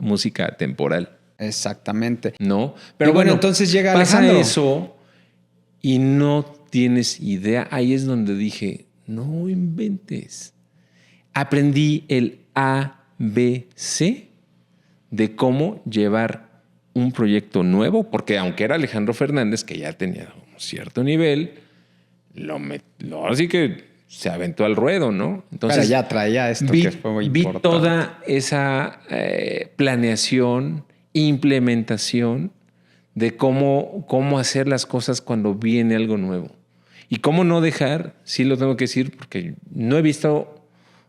Speaker 1: música temporal.
Speaker 2: Exactamente.
Speaker 1: ¿No? Pero
Speaker 2: y bueno, entonces llega
Speaker 1: pasa
Speaker 2: Alejandro.
Speaker 1: eso y no tienes idea. Ahí es donde dije, no inventes. Aprendí el ABC de cómo llevar un proyecto nuevo, porque aunque era Alejandro Fernández, que ya tenía un cierto nivel, así que se aventó al ruedo, ¿no?
Speaker 2: Entonces, pero ya traía esto que fue muy importante.
Speaker 1: Vi toda esa planeación, implementación de cómo hacer las cosas cuando viene algo nuevo. Y cómo no dejar, sí lo tengo que decir, porque no he visto,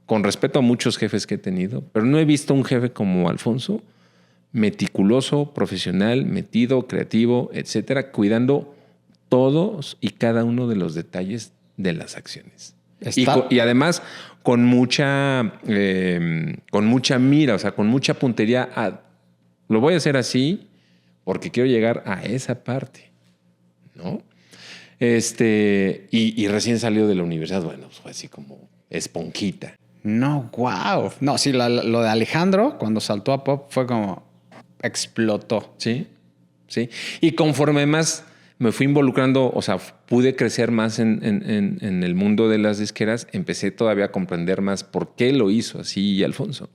Speaker 1: con respeto a muchos jefes que he tenido, pero no he visto un jefe como Alfonso, meticuloso, profesional, metido, creativo, etcétera, cuidando todos y cada uno de los detalles de las acciones. Y además con mucha mira, o sea, con mucha puntería. Lo voy a hacer así porque quiero llegar a esa parte, ¿no? Y recién salió de la universidad, bueno, pues fue así como esponjita.
Speaker 2: No, wow. No, sí, lo de Alejandro, cuando saltó a pop, fue como explotó.
Speaker 1: Sí, sí. Y conforme más me fui involucrando, o sea, pude crecer más en el mundo de las disqueras, empecé todavía a comprender más por qué lo hizo así Alfonso,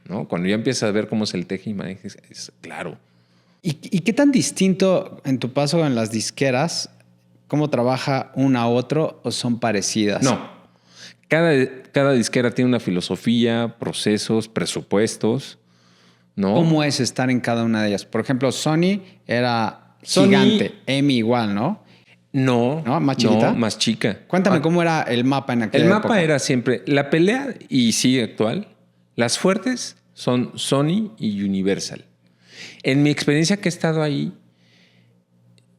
Speaker 1: ¿no? Cuando ya empiezas a ver cómo es el teje y maneje, es claro.
Speaker 2: ¿Y qué tan distinto en tu paso en las disqueras, cómo trabaja una a otro o son parecidas?
Speaker 1: No. Cada disquera tiene una filosofía, procesos, presupuestos, ¿no?
Speaker 2: ¿Cómo es estar en cada una de ellas? Por ejemplo, Sony era gigante, EMI igual, ¿no?
Speaker 1: No.
Speaker 2: ¿Más chiquita?
Speaker 1: No, más chica.
Speaker 2: Cuéntame cómo era el mapa en aquella
Speaker 1: época.
Speaker 2: época.
Speaker 1: El mapa era siempre la pelea, y sigue actual. Las fuertes son Sony y Universal. En mi experiencia que he estado ahí,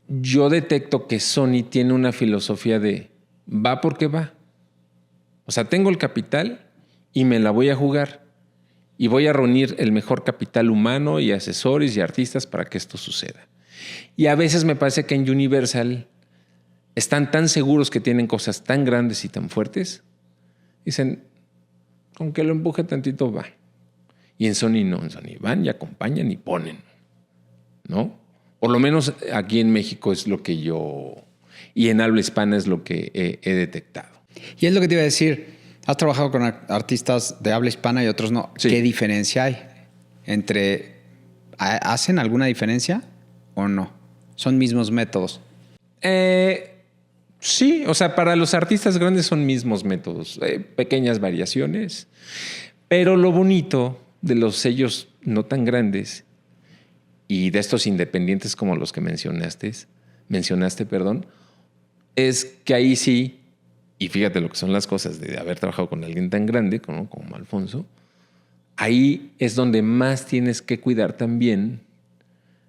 Speaker 1: yo detecto que Sony tiene una filosofía de va porque va. O sea, tengo el capital y me la voy a jugar. Y voy a reunir el mejor capital humano y asesores y artistas para que esto suceda. Y a veces me parece que en Universal están tan seguros que tienen cosas tan grandes y tan fuertes. Dicen, con que lo empuje tantito va. Y en Sony no, en Sony van y acompañan y ponen, ¿no? Por lo menos aquí en México es lo que yo... Y en habla hispana es lo que he detectado.
Speaker 2: Y es lo que te iba a decir. Has trabajado con artistas de habla hispana y otros no. Sí. ¿Qué diferencia hay entre... ¿Hacen alguna diferencia o no? ¿Son mismos métodos?
Speaker 1: Sí, o sea, para los artistas grandes son mismos métodos. Pequeñas variaciones. Pero lo bonito de los sellos no tan grandes y de estos independientes como los que mencionaste, es que ahí sí... Y fíjate lo que son las cosas de haber trabajado con alguien tan grande como Alfonso. Ahí es donde más tienes que cuidar también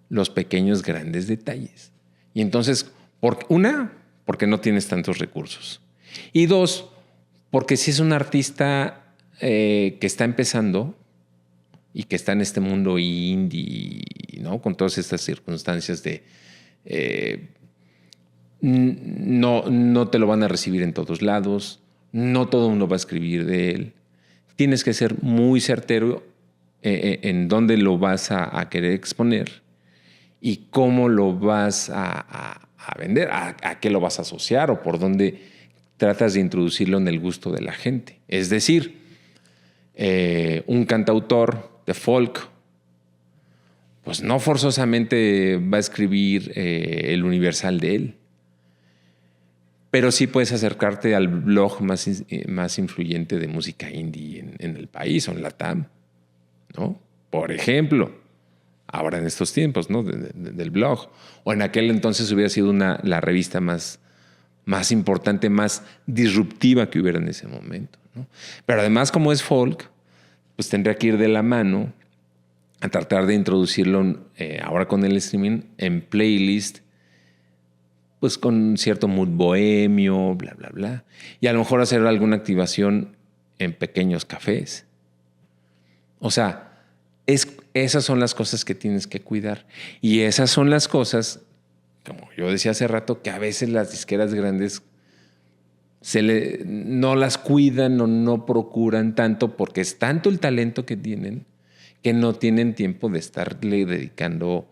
Speaker 1: los pequeños, grandes detalles. Y entonces, porque no tienes tantos recursos. Y dos, porque si es un artista que está empezando y que está en este mundo indie, ¿no? Con todas estas circunstancias de... No te lo van a recibir en todos lados, no todo el mundo va a escribir de él. Tienes que ser muy certero en dónde lo vas a querer exponer y cómo lo vas a vender, a qué lo vas a asociar o por dónde tratas de introducirlo en el gusto de la gente. Es decir, un cantautor de folk, pues no forzosamente va a escribir el Universal de él. Pero sí puedes acercarte al blog más influyente de música indie en el país o en la TAM, ¿no? Por ejemplo, ahora en estos tiempos, ¿no? Del blog. O en aquel entonces hubiera sido la revista más importante, más disruptiva que hubiera en ese momento, ¿no? Pero además, como es folk, pues tendría que ir de la mano a tratar de introducirlo ahora con el streaming en playlist, pues con cierto mood bohemio, bla, bla, bla. Y a lo mejor hacer alguna activación en pequeños cafés. O sea, esas son las cosas que tienes que cuidar. Y esas son las cosas, como yo decía hace rato, que a veces las disqueras grandes no las cuidan o no procuran tanto porque es tanto el talento que tienen que no tienen tiempo de estarle dedicando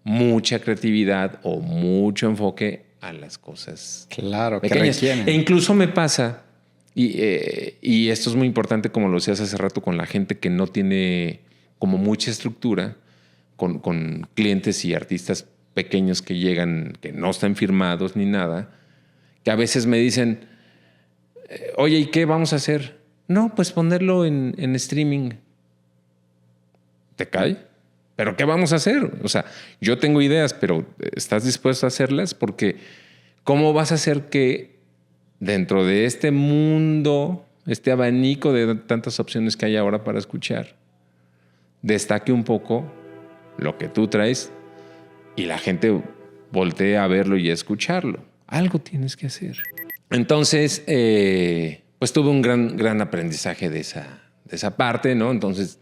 Speaker 1: mucha creatividad o mucho enfoque a las cosas pequeñas. E incluso me pasa, y esto es muy importante, como lo decías hace rato, con la gente que no tiene como mucha estructura, con clientes y artistas pequeños que llegan, que no están firmados ni nada, que a veces me dicen, oye, ¿y qué vamos a hacer? No, pues ponerlo en streaming. ¿Te cae? ¿Pero qué vamos a hacer? O sea, yo tengo ideas, pero ¿estás dispuesto a hacerlas? Porque ¿cómo vas a hacer que dentro de este mundo, este abanico de tantas opciones que hay ahora para escuchar, destaque un poco lo que tú traes y la gente voltee a verlo y a escucharlo? Algo tienes que hacer. Entonces, pues tuve un gran aprendizaje de esa parte, ¿no? Entonces,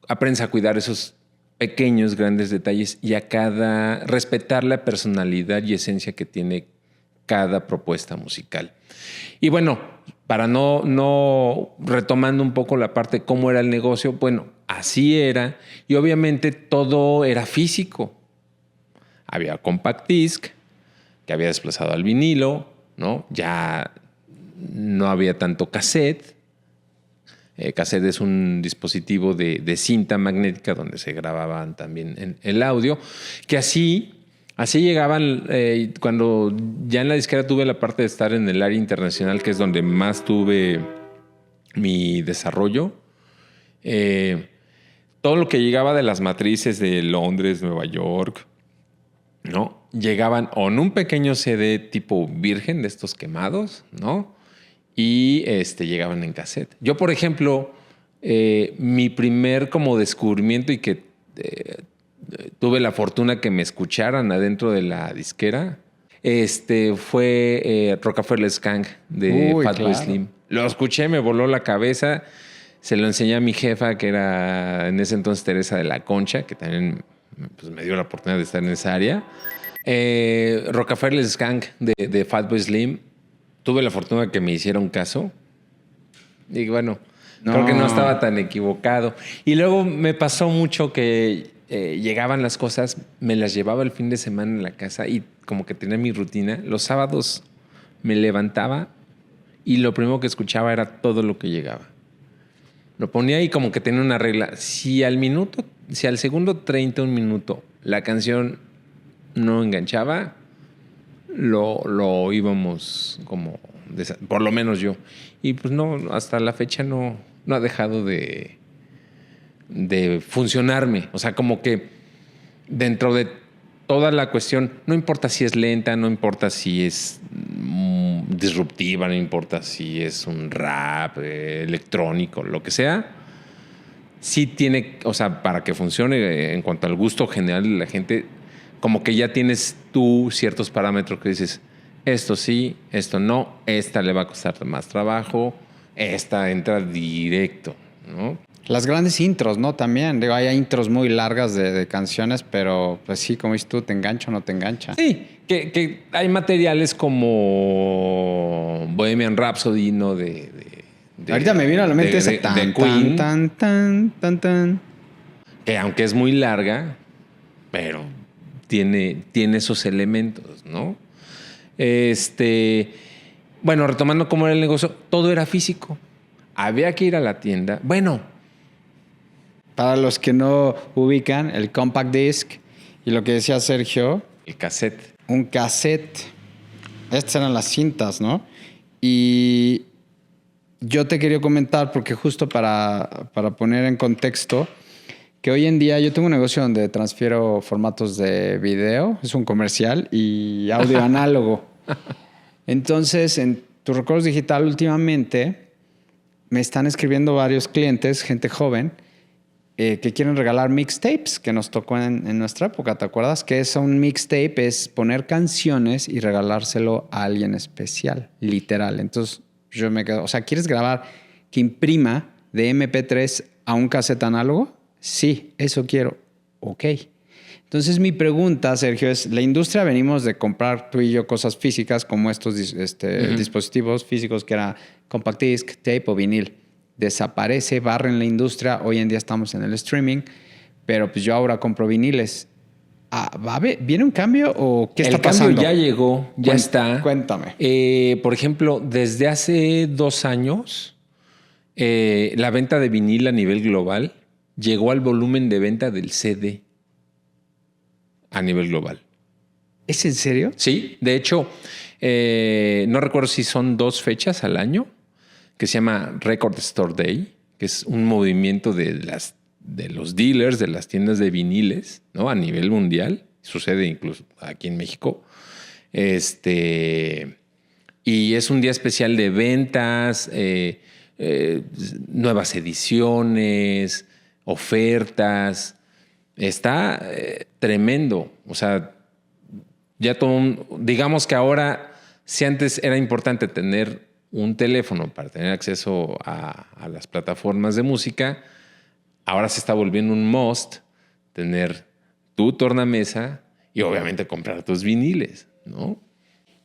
Speaker 1: aprendes a cuidar esos pequeños, grandes detalles y respetar la personalidad y esencia que tiene cada propuesta musical. Y bueno, para no retomando un poco la parte de cómo era el negocio, bueno, así era. Y obviamente todo era físico. Había compact disc, que había desplazado al vinilo, ¿no? Ya no había tanto cassette. Cassette es un dispositivo de cinta magnética donde se grababan también el audio, que así llegaban. Cuando ya en la disquera tuve la parte de estar en el área internacional, que es donde más tuve mi desarrollo, todo lo que llegaba de las matrices de Londres, Nueva York, ¿no? Llegaban o en un pequeño CD tipo virgen de estos quemados, ¿no? Y llegaban en cassette. Yo, por ejemplo, mi primer como descubrimiento y que tuve la fortuna que me escucharan adentro de la disquera, fue Rockefeller Skank de Fatboy Slim. Lo escuché, me voló la cabeza. Se lo enseñé a mi jefa, que era en ese entonces Teresa de la Concha, que también pues, me dio la oportunidad de estar en esa área. Rockefeller Skank de Fatboy Slim. Tuve la fortuna de que me hicieron caso. Y bueno, creo que no estaba tan equivocado. Y luego me pasó mucho que llegaban las cosas, me las llevaba el fin de semana en la casa y como que tenía mi rutina. Los sábados me levantaba y lo primero que escuchaba era todo lo que llegaba. Lo ponía ahí como que tenía una regla. Si al segundo 30, un minuto, la canción no enganchaba, lo íbamos como, por lo menos yo. Y pues no, hasta la fecha no ha dejado de funcionarme. O sea, como que dentro de toda la cuestión, no importa si es lenta, no importa si es disruptiva, no importa si es un rap electrónico, lo que sea, sí tiene, o sea, para que funcione en cuanto al gusto general de la gente, como que ya tienes tú ciertos parámetros que dices, esto sí, esto no, esta le va a costar más trabajo, esta entra directo, ¿no?
Speaker 2: Las grandes intros, ¿no? También. Digo, hay intros muy largas de canciones, pero pues sí, como dices tú, ¿te engancha o no te engancha?
Speaker 1: Sí, que hay materiales como Bohemian Rhapsody, ¿no?
Speaker 2: Ahorita me vino a la mente ese
Speaker 1: de Queen,
Speaker 2: tan.
Speaker 1: que aunque es muy larga, pero tiene esos elementos, ¿no? Bueno, retomando cómo era el negocio, todo era físico. Había que ir a la tienda. Bueno,
Speaker 2: para los que no ubican, el compact disc y lo que decía Sergio,
Speaker 1: el cassette.
Speaker 2: Un cassette. Estas eran las cintas, ¿no? Y yo te quería comentar, porque justo para poner en contexto, que hoy en día yo tengo un negocio donde transfiero formatos de video, es un comercial, y audio análogo. Entonces, en Tu Recuerdos Digital últimamente me están escribiendo varios clientes, gente joven, que quieren regalar mixtapes, que nos tocó en nuestra época, ¿te acuerdas? Que es un mixtape, es poner canciones y regalárselo a alguien especial, literal. Entonces, yo me quedo. O sea, ¿quieres grabar que imprima de MP3 a un cassette análogo? Sí, eso quiero. Ok. Entonces mi pregunta, Sergio, es, la industria venimos de comprar tú y yo cosas físicas como estos dispositivos físicos que era compact disc, tape o vinil. Desaparece, barren la industria. Hoy en día estamos en el streaming, pero pues yo ahora compro viniles. ¿Viene un cambio o qué está pasando?
Speaker 1: El cambio ya llegó, ya está.
Speaker 2: Cuéntame.
Speaker 1: Por ejemplo, desde hace 2 años, la venta de vinil a nivel global llegó al volumen de venta del CD a nivel global.
Speaker 2: ¿Es en serio?
Speaker 1: Sí, de hecho, no recuerdo si son 2 fechas al año, que se llama Record Store Day, que es un movimiento de los dealers, de las tiendas de viniles, ¿no? A nivel mundial. Sucede incluso aquí en México. Y es un día especial de ventas, nuevas ediciones, ofertas. Está tremendo. O sea, ya digamos que ahora, si antes era importante tener un teléfono para tener acceso a las plataformas de música, ahora se está volviendo un must tener tu tornamesa y obviamente comprar tus viniles, ¿no?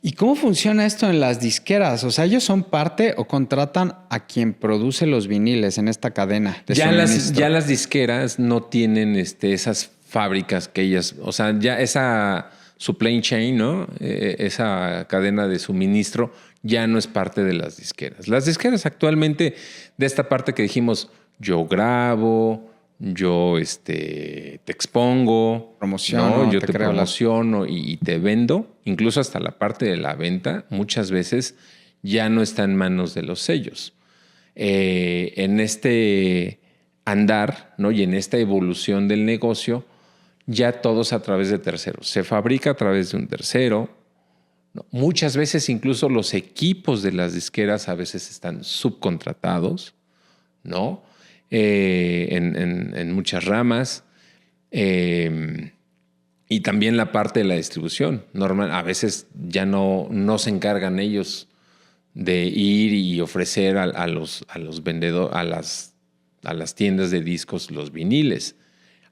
Speaker 2: ¿Y cómo funciona esto en las disqueras? O sea, ¿ellos son parte o contratan a quien produce los viniles en esta cadena de suministro?
Speaker 1: Ya las disqueras no tienen esas fábricas que ellas... O sea, ya esa supply chain, ¿no? Esa cadena de suministro ya no es parte de las disqueras. Las disqueras actualmente, de esta parte que dijimos, yo grabo, yo te expongo,
Speaker 2: promociono,
Speaker 1: ¿no? Yo te promociono y te vendo, incluso hasta la parte de la venta, muchas veces ya no está en manos de los sellos. En este andar, ¿no? Y en esta evolución del negocio, ya todo es a través de terceros. Se fabrica a través de un tercero. ¿No? Muchas veces incluso los equipos de las disqueras a veces están subcontratados, ¿no? En muchas ramas. Y también la parte de la distribución. A veces ya no se encargan ellos de ir y ofrecer a los vendedores, a las tiendas de discos los viniles.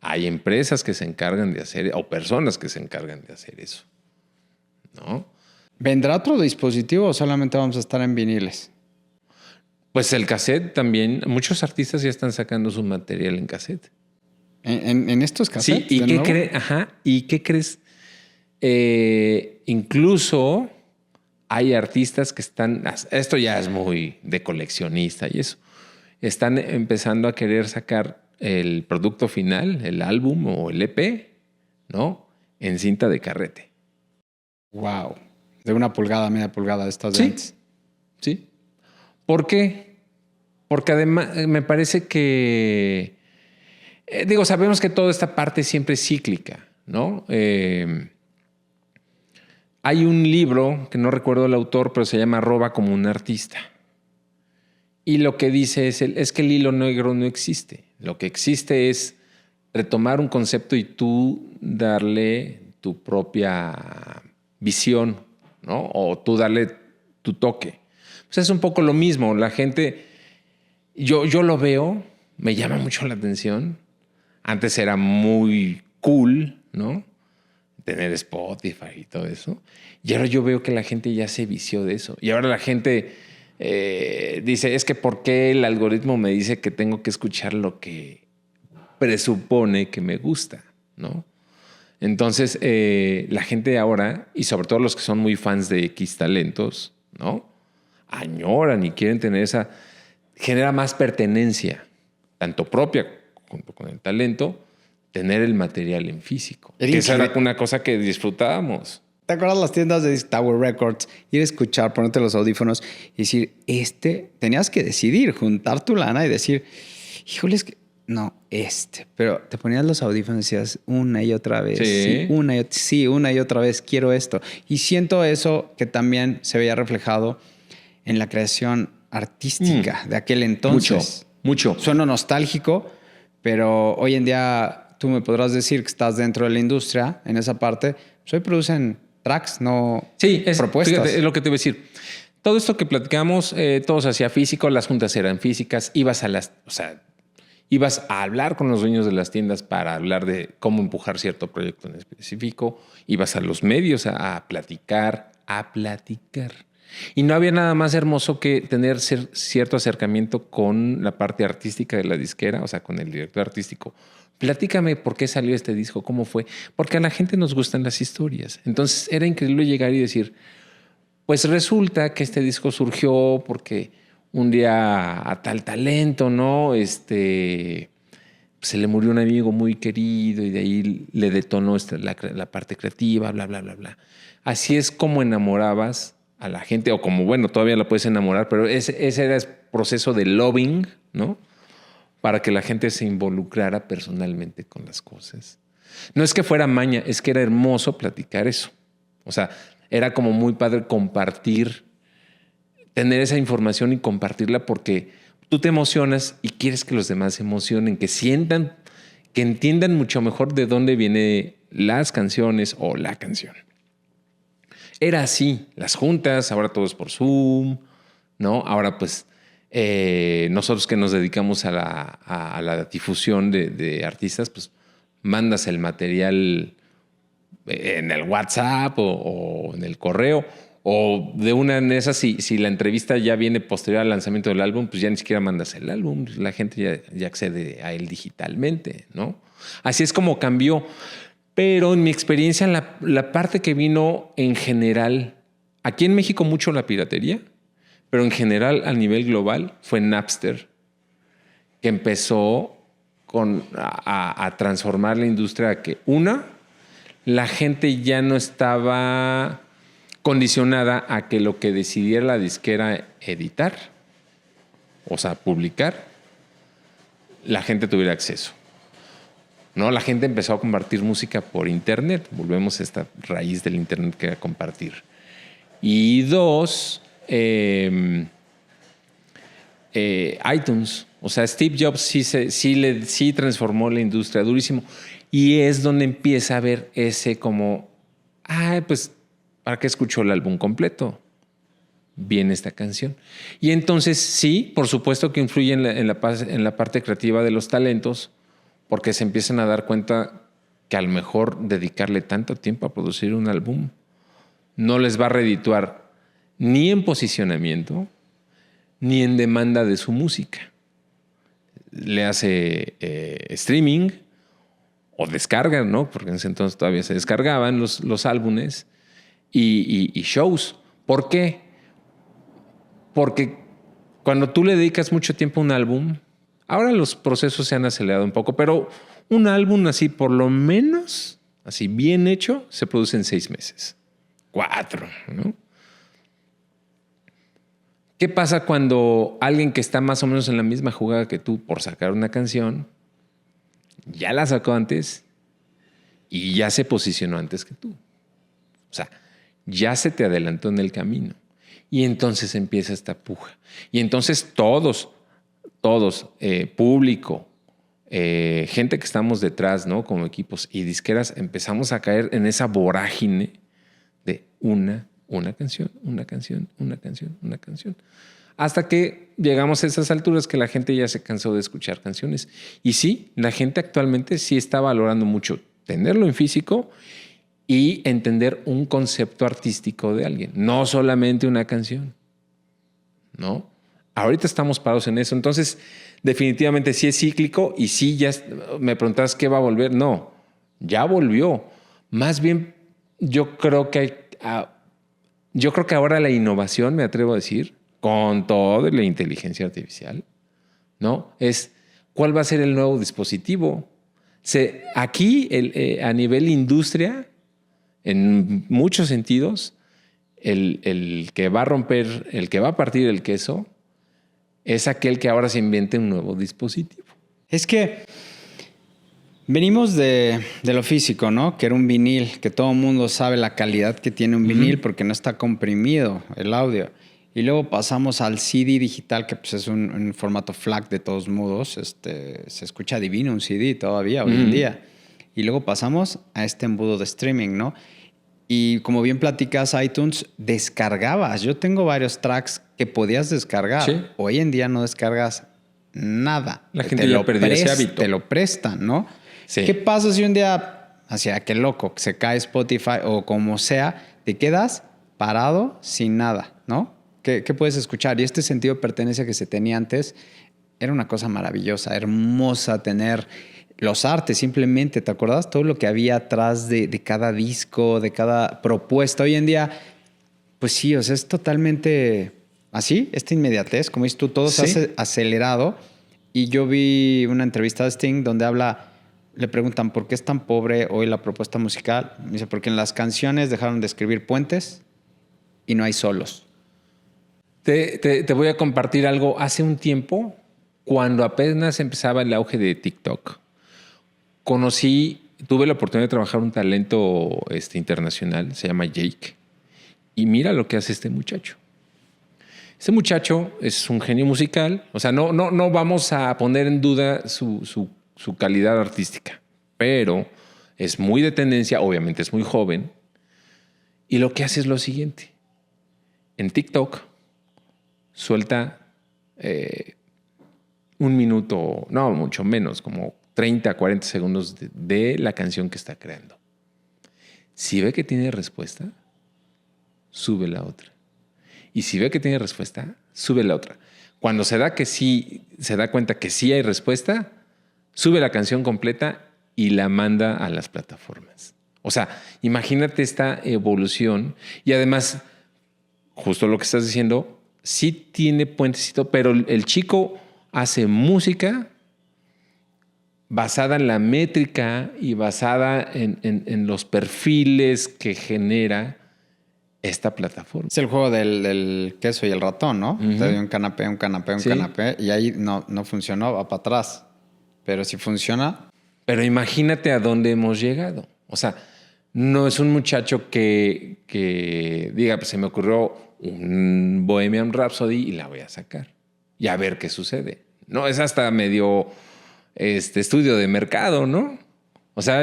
Speaker 1: Hay empresas que se encargan de hacer, o personas que se encargan de hacer eso, ¿no?
Speaker 2: ¿Vendrá otro dispositivo o solamente vamos a estar en viniles?
Speaker 1: Pues el cassette también. Muchos artistas ya están sacando su material en cassette.
Speaker 2: ¿En estos cassettes?
Speaker 1: Sí, ¿y qué crees? Incluso hay artistas que están... Esto ya es muy de coleccionista y eso. Están empezando a querer sacar el producto final, el álbum o el EP, ¿no? En cinta de carrete.
Speaker 2: Wow. De 1 pulgada, media pulgada de estas
Speaker 1: lentes. Sí. ¿Por qué? Porque además me parece que... sabemos que toda esta parte siempre es cíclica, ¿no? Hay un libro, que no recuerdo el autor, pero se llama Roba como un artista. Y lo que dice es que el hilo negro no existe. Lo que existe es retomar un concepto y tú darle tu propia visión, ¿no? O tú darle tu toque. Pues es un poco lo mismo. La gente, yo lo veo, me llama mucho la atención. Antes era muy cool, ¿no? Tener Spotify y todo eso. Y ahora yo veo que la gente ya se vició de eso. Y ahora la gente dice, es que ¿por qué el algoritmo me dice que tengo que escuchar lo que presupone que me gusta, ¿no? Entonces, la gente ahora, y sobre todo los que son muy fans de X talentos, ¿no? Añoran y quieren tener esa... Genera más pertenencia, tanto propia junto con el talento, tener el material en físico. Esa era una cosa que disfrutábamos.
Speaker 2: ¿Te acuerdas las tiendas de Tower Records? Ir a escuchar, ponerte los audífonos y decir, tenías que decidir, juntar tu lana y decir, híjole, es que... No, pero te ponías los audífonos y decías una y otra vez.
Speaker 1: Sí.
Speaker 2: Una y otra vez, quiero esto. Y siento eso que también se veía reflejado en la creación artística de aquel entonces.
Speaker 1: Mucho.
Speaker 2: Sueno nostálgico, pero hoy en día tú me podrás decir que estás dentro de la industria en esa parte. Pues hoy producen tracks, no propuestas.
Speaker 1: Fíjate, es lo que te iba a decir. todo esto que platicamos, todo se hacía físico, las juntas eran físicas, ibas a hablar con los dueños de las tiendas para hablar de cómo empujar cierto proyecto en específico, ibas a los medios a platicar. Y no había nada más hermoso que tener cierto acercamiento con la parte artística de la disquera, o sea, con el director artístico. Platícame por qué salió este disco, cómo fue, porque a la gente nos gustan las historias. Entonces era increíble llegar y decir, pues resulta que este disco surgió porque un día a tal talento, ¿no? Se le murió un amigo muy querido y de ahí le detonó la parte creativa, bla, bla, bla, bla. Así es como enamorabas a la gente, o como, bueno, todavía la puedes enamorar, pero ese era el proceso de loving, ¿no? Para que la gente se involucrara personalmente con las cosas. No es que fuera maña, es que era hermoso platicar eso. O sea, era como muy padre compartir, tener esa información y compartirla porque tú te emocionas y quieres que los demás se emocionen, que sientan, que entiendan mucho mejor de dónde vienen las canciones o la canción. Era así, las juntas, ahora todo es por Zoom, ¿no? Ahora pues nosotros que nos dedicamos a la difusión de artistas, pues mandas el material en el WhatsApp o en el correo, o de una de esas, si la entrevista ya viene posterior al lanzamiento del álbum, pues ya ni siquiera mandas el álbum, la gente ya accede a él digitalmente, ¿no? Así es como cambió. Pero en mi experiencia, la parte que vino en general, aquí en México mucho la piratería, pero en general a nivel global fue Napster, que empezó a transformar la industria, que la gente ya no estaba condicionada a que lo que decidiera la disquera editar, o sea, publicar, la gente tuviera acceso. No, la gente empezó a compartir música por internet. Volvemos a esta raíz del internet que era compartir. Y dos, iTunes. O sea, Steve Jobs sí transformó la industria durísimo. Y es donde empieza a ver ese como, pues, ¿para qué escuchó el álbum completo? Viene esta canción. Y entonces sí, por supuesto que influye en la parte creativa de los talentos, porque se empiezan a dar cuenta que a lo mejor dedicarle tanto tiempo a producir un álbum no les va a redituar ni en posicionamiento ni en demanda de su música. Le hace streaming o descargan, ¿no? Porque en ese entonces todavía se descargaban los álbumes y shows. ¿Por qué? Porque cuando tú le dedicas mucho tiempo a un álbum, ahora los procesos se han acelerado un poco, pero un álbum así, por lo menos, así bien hecho, se produce en 6 meses. 4, ¿no? ¿Qué pasa cuando alguien que está más o menos en la misma jugada que tú por sacar una canción, ya la sacó antes y ya se posicionó antes que tú? O sea, ya se te adelantó en el camino. Y entonces empieza esta puja. Y entonces todos, público, gente que estamos detrás, ¿no? Como equipos y disqueras, empezamos a caer en esa vorágine de una canción. Hasta que llegamos a esas alturas que la gente ya se cansó de escuchar canciones. Y sí, la gente actualmente sí está valorando mucho tenerlo en físico y entender un concepto artístico de alguien, no solamente una canción, ¿no? Ahorita estamos parados en eso. Entonces, definitivamente sí es cíclico y sí ya me preguntas qué va a volver. No, ya volvió. Más bien, yo creo que ahora la innovación, me atrevo a decir, con todo la inteligencia artificial, ¿no? Es cuál va a ser el nuevo dispositivo. Aquí, a nivel industria, en muchos sentidos, el que va a romper, el que va a partir el queso, es aquel que ahora se invente un nuevo dispositivo.
Speaker 2: Es que venimos de lo físico, ¿no? Que era un vinil, que todo el mundo sabe la calidad que tiene un vinil porque no está comprimido el audio. Y luego pasamos al CD digital, que pues es un formato FLAC de todos modos. Se escucha divino un CD todavía hoy en día. Y luego pasamos a este embudo de streaming, ¿no? Y como bien platicas, iTunes, descargabas. Yo tengo varios tracks que podías descargar.
Speaker 1: Sí.
Speaker 2: Hoy en día no descargas nada.
Speaker 1: La gente ya perdió ese hábito.
Speaker 2: Te lo prestan, ¿no?
Speaker 1: Sí.
Speaker 2: ¿Qué pasa si un día, hacia qué loco, se cae Spotify o como sea, te quedas parado sin nada, ¿no? ¿Qué puedes escuchar? Y este sentido de pertenencia que se tenía antes era una cosa maravillosa, hermosa, tener los artes simplemente. ¿Te acuerdas? Todo lo que había atrás de cada disco, de cada propuesta. Hoy en día, pues sí, o sea, es totalmente así, esta inmediatez, como dices tú, todo se hace acelerado. Y yo vi una entrevista de Sting donde le preguntan por qué es tan pobre hoy la propuesta musical. Me dice, porque en las canciones dejaron de escribir puentes y no hay solos.
Speaker 1: Te voy a compartir algo. Hace un tiempo, cuando apenas empezaba el auge de TikTok, tuve la oportunidad de trabajar un talento internacional, se llama Jake, y mira lo que hace este muchacho. Este muchacho es un genio musical, o sea, no vamos a poner en duda su calidad artística, pero es muy de tendencia, obviamente es muy joven, y lo que hace es lo siguiente. En TikTok suelta un minuto, no, mucho menos, como 30, 40 segundos de la canción que está creando. Si ve que tiene respuesta, sube la otra. Y si ve que tiene respuesta, sube la otra. Cuando se da cuenta que sí hay respuesta, sube la canción completa y la manda a las plataformas. O sea, imagínate esta evolución. Y además, justo lo que estás diciendo, sí tiene puentecito, pero el chico hace música basada en la métrica y basada en los perfiles que genera esta plataforma.
Speaker 2: Es el juego del queso y el ratón, ¿no?
Speaker 1: Uh-huh.
Speaker 2: Te dio un canapé, y ahí no funcionó, va para atrás. Pero si funciona...
Speaker 1: Pero imagínate a dónde hemos llegado. O sea, no es un muchacho que diga, pues se me ocurrió un Bohemian Rhapsody y la voy a sacar. Y a ver qué sucede. No, es hasta medio estudio de mercado, ¿no? O sea,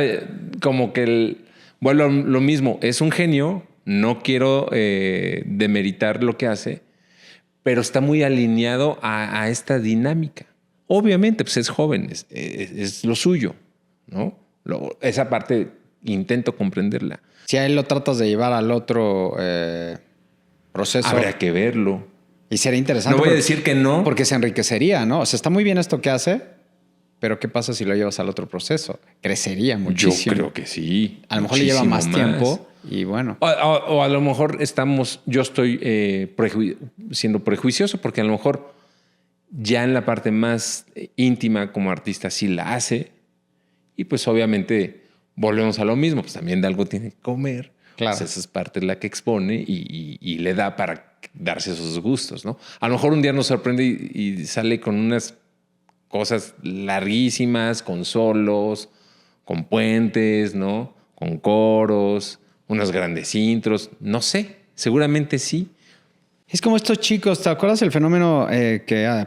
Speaker 1: como que bueno, lo mismo, es un genio, no quiero demeritar lo que hace, pero está muy alineado a esta dinámica. Obviamente, pues es joven, es lo suyo, ¿no? Esa parte intento comprenderla.
Speaker 2: Si a él lo tratas de llevar al otro proceso...
Speaker 1: Habría que verlo.
Speaker 2: Y sería interesante.
Speaker 1: No voy a decir que no.
Speaker 2: Porque se enriquecería, ¿no? O sea, está muy bien esto que hace, pero ¿qué pasa si lo llevas al otro proceso? Crecería muchísimo.
Speaker 1: Yo creo que sí.
Speaker 2: A lo mejor le lleva más tiempo y bueno.
Speaker 1: O a lo mejor yo estoy siendo prejuicioso porque a lo mejor ya en la parte más íntima como artista sí la hace y pues obviamente volvemos a lo mismo, pues también de algo tiene que comer.
Speaker 2: Claro.
Speaker 1: Pues esa es parte de la que expone y le da para darse esos gustos, ¿no? A lo mejor un día nos sorprende y sale con unas cosas larguísimas, con solos, con puentes, ¿no? Con coros, unos grandes intros, no sé, seguramente sí.
Speaker 2: Es como estos chicos, ¿te acuerdas el fenómeno que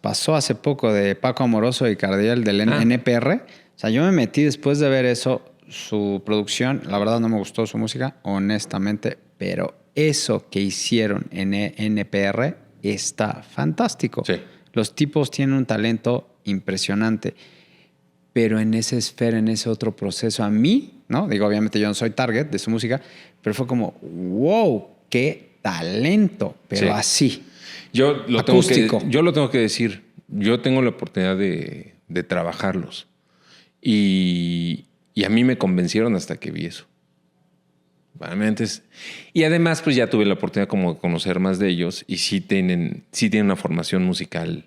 Speaker 2: pasó hace poco de Paco Amoroso y Cardiel del NPR? O sea, yo me metí después de ver eso, su producción, la verdad no me gustó su música, honestamente, pero eso que hicieron en NPR está fantástico.
Speaker 1: Sí.
Speaker 2: Los tipos tienen un talento impresionante, pero en esa esfera, en ese otro proceso, a mí, ¿no? Digo, obviamente yo no soy target de su música, pero fue como, wow, qué talento, pero
Speaker 1: sí.
Speaker 2: Así.
Speaker 1: Yo lo tengo que decir. Yo tengo la oportunidad de trabajarlos. Y a mí me convencieron hasta que vi eso. Y además, pues ya tuve la oportunidad como de conocer más de ellos y sí tienen una formación musical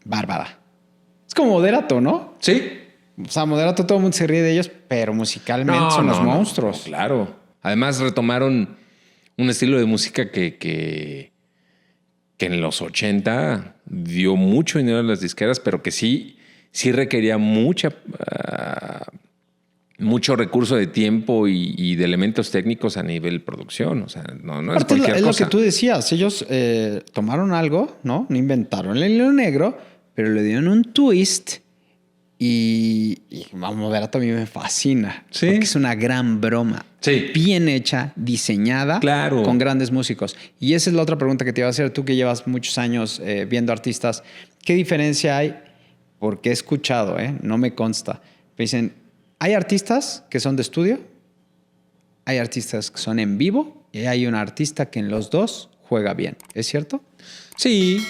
Speaker 2: bárbara. Es como Moderato, ¿no?
Speaker 1: Sí.
Speaker 2: O sea, Moderato todo el mundo se ríe de ellos, pero musicalmente son los monstruos.
Speaker 1: No, claro. Además retomaron un estilo de música que en los 80 dio mucho dinero a las disqueras, pero que sí requería mucho recurso de tiempo y de elementos técnicos a nivel producción. O sea, no es cualquier cosa.
Speaker 2: Es lo que tú decías. Ellos tomaron algo, ¿no? No inventaron el hilo negro, pero le dieron un twist Y vamos a ver, a mí me fascina.
Speaker 1: Sí.
Speaker 2: Porque es una gran broma.
Speaker 1: Sí.
Speaker 2: Bien hecha, diseñada,
Speaker 1: Claro.
Speaker 2: con grandes músicos. Y esa es la otra pregunta que te iba a hacer. Tú que llevas muchos años viendo artistas, ¿qué diferencia hay? Porque he escuchado, no me consta. Me dicen, hay artistas que son de estudio, hay artistas que son en vivo y hay un artista que en los dos juega bien. ¿Es cierto?
Speaker 1: Sí.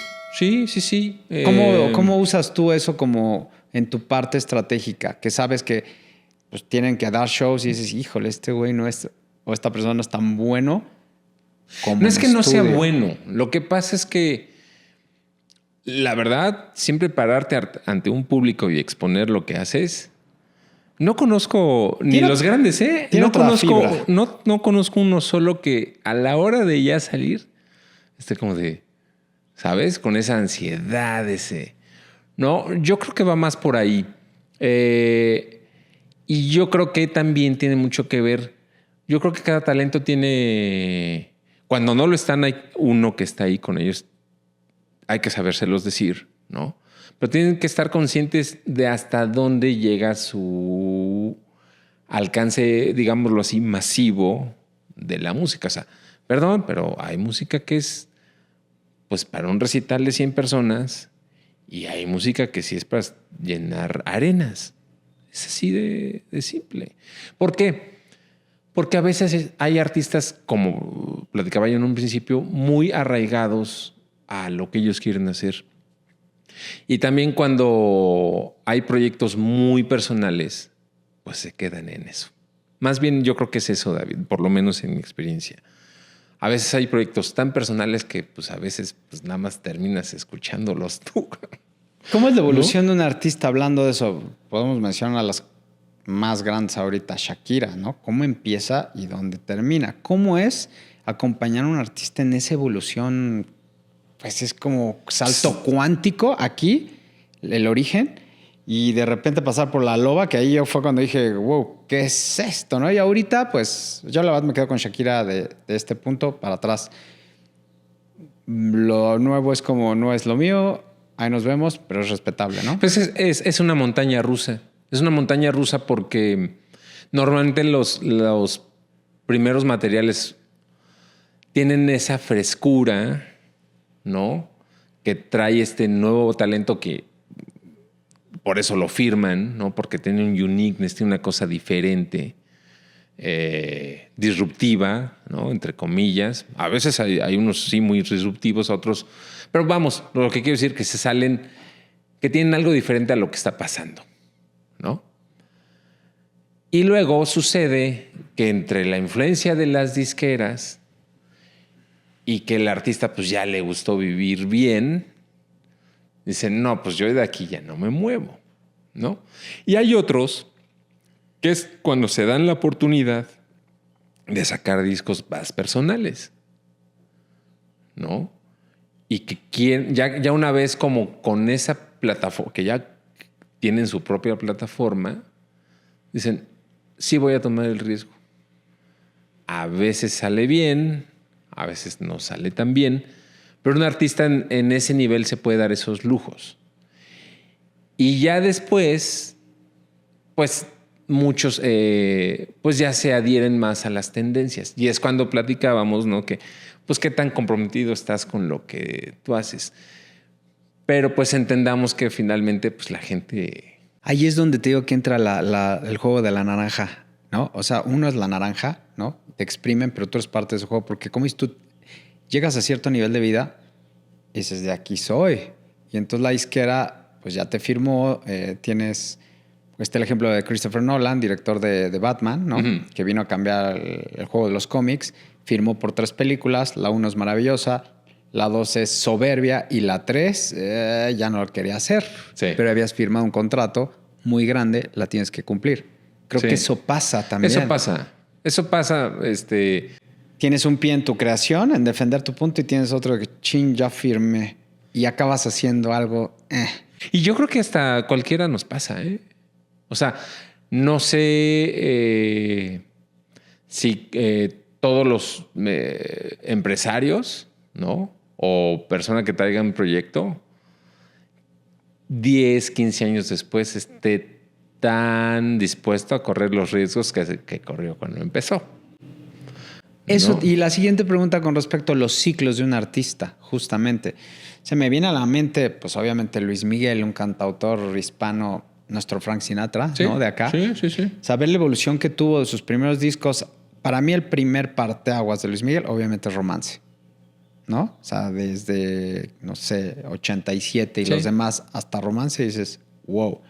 Speaker 2: ¿Cómo usas tú eso como en tu parte estratégica? Que sabes que pues, tienen que dar shows y dices, híjole, este güey no es, o esta persona no es tan bueno como
Speaker 1: No es que no sea
Speaker 2: estudio.
Speaker 1: bueno. Lo que pasa es que, la verdad, siempre pararte ante un público y exponer lo que haces. No conozco ni
Speaker 2: Tiene-
Speaker 1: los grandes, ¿eh?
Speaker 2: tiene
Speaker 1: No
Speaker 2: otra
Speaker 1: conozco,
Speaker 2: fibra.
Speaker 1: no conozco uno solo que a la hora de ya salir esté como de, ¿sabes? Con esa ansiedad, ese. No, yo creo que va más por ahí. Y yo creo que también tiene mucho que ver. Yo creo que cada talento tiene. Cuando no lo están, hay uno que está ahí con ellos. Hay que sabérselos decir, ¿no? Pero tienen que estar conscientes de hasta dónde llega su alcance, digámoslo así, masivo de la música. O sea, perdón, pero hay música que es, pues, para un recital de 100 personas y hay música que sí es para llenar arenas. Es así de simple. ¿Por qué? Porque a veces hay artistas, como platicaba yo en un principio, muy arraigados a lo que ellos quieren hacer. Y también cuando hay proyectos muy personales, pues se quedan en eso. Más bien yo creo que es eso, David, por lo menos en mi experiencia. A veces hay proyectos tan personales que pues a veces pues nada más terminas escuchándolos tú.
Speaker 2: ¿Cómo es la evolución de un artista hablando de eso? Podemos mencionar a las más grandes ahorita, Shakira, ¿no? ¿Cómo empieza y dónde termina? ¿Cómo es acompañar a un artista en esa evolución? Pues es como salto cuántico aquí, el origen, y de repente pasar por la loba, que ahí yo fue cuando dije, wow, ¿qué es esto? ¿No? Y ahorita, pues yo la verdad me quedo con Shakira de este punto para atrás. Lo nuevo es como, no es lo mío, ahí nos vemos, pero es respetable, ¿no?
Speaker 1: Pues es una montaña rusa. Es una montaña rusa porque normalmente los primeros materiales tienen esa frescura, ¿no? Que trae este nuevo talento que por eso lo firman, ¿no? Porque tiene un uniqueness, tiene una cosa diferente, disruptiva, ¿no? Entre comillas. A veces hay unos sí muy disruptivos, otros. Pero vamos, lo que quiero decir que se salen, que tienen algo diferente a lo que está pasando, ¿no? Y luego sucede que entre la influencia de las disqueras y que el artista pues ya le gustó vivir bien, dicen, no, pues yo de aquí ya no me muevo, ¿no? Y hay otros que es cuando se dan la oportunidad de sacar discos más personales, ¿no? Y que quieren, ya una vez como con esa plataforma, que ya tienen su propia plataforma, dicen, sí voy a tomar el riesgo. A veces sale bien, a veces no sale tan bien, pero un artista en ese nivel se puede dar esos lujos. Y ya después, pues muchos pues ya se adhieren más a las tendencias. Y es cuando platicábamos, ¿no? Que pues qué tan comprometido estás con lo que tú haces. Pero pues entendamos que finalmente pues la gente...
Speaker 2: Ahí es donde te digo que entra el juego de la naranja, ¿no? O sea, uno es la naranja, ¿no? Te exprimen, pero tú eres parte de ese juego. Porque como dices tú, llegas a cierto nivel de vida y dices, de aquí soy. Y entonces la disquera, pues ya te firmó. Tienes, el ejemplo de Christopher Nolan, director de Batman, ¿no?
Speaker 1: Uh-huh.
Speaker 2: Que vino a cambiar el juego de los cómics. Firmó por 3 películas. La 1 es maravillosa. La 2 es soberbia y la 3 ya no lo quería hacer.
Speaker 1: Sí.
Speaker 2: Pero habías firmado un contrato muy grande, la tienes que cumplir. Creo
Speaker 1: Sí.
Speaker 2: que eso pasa también.
Speaker 1: Eso pasa.
Speaker 2: Tienes un pie en tu creación, en defender tu punto, y tienes otro que ya firmé. Y acabas haciendo algo.
Speaker 1: Y yo creo que hasta cualquiera nos pasa, ¿eh? O sea, no sé si todos los empresarios, ¿no? O persona que traiga un proyecto 10, 15 años después esté tan dispuesto a correr los riesgos que corrió cuando empezó.
Speaker 2: Eso,
Speaker 1: ¿no?
Speaker 2: y la siguiente pregunta con respecto a los ciclos de un artista, justamente. Se me viene a la mente, pues obviamente Luis Miguel, un cantautor hispano, nuestro Frank Sinatra,
Speaker 1: Sí,
Speaker 2: ¿no? De acá.
Speaker 1: Sí.
Speaker 2: Saber la evolución que tuvo de sus primeros discos. Para mí el primer parteaguas de Luis Miguel, obviamente, es Romance, ¿no? O sea, desde, no sé, 87 y
Speaker 1: Sí.
Speaker 2: los demás hasta Romance dices, wow.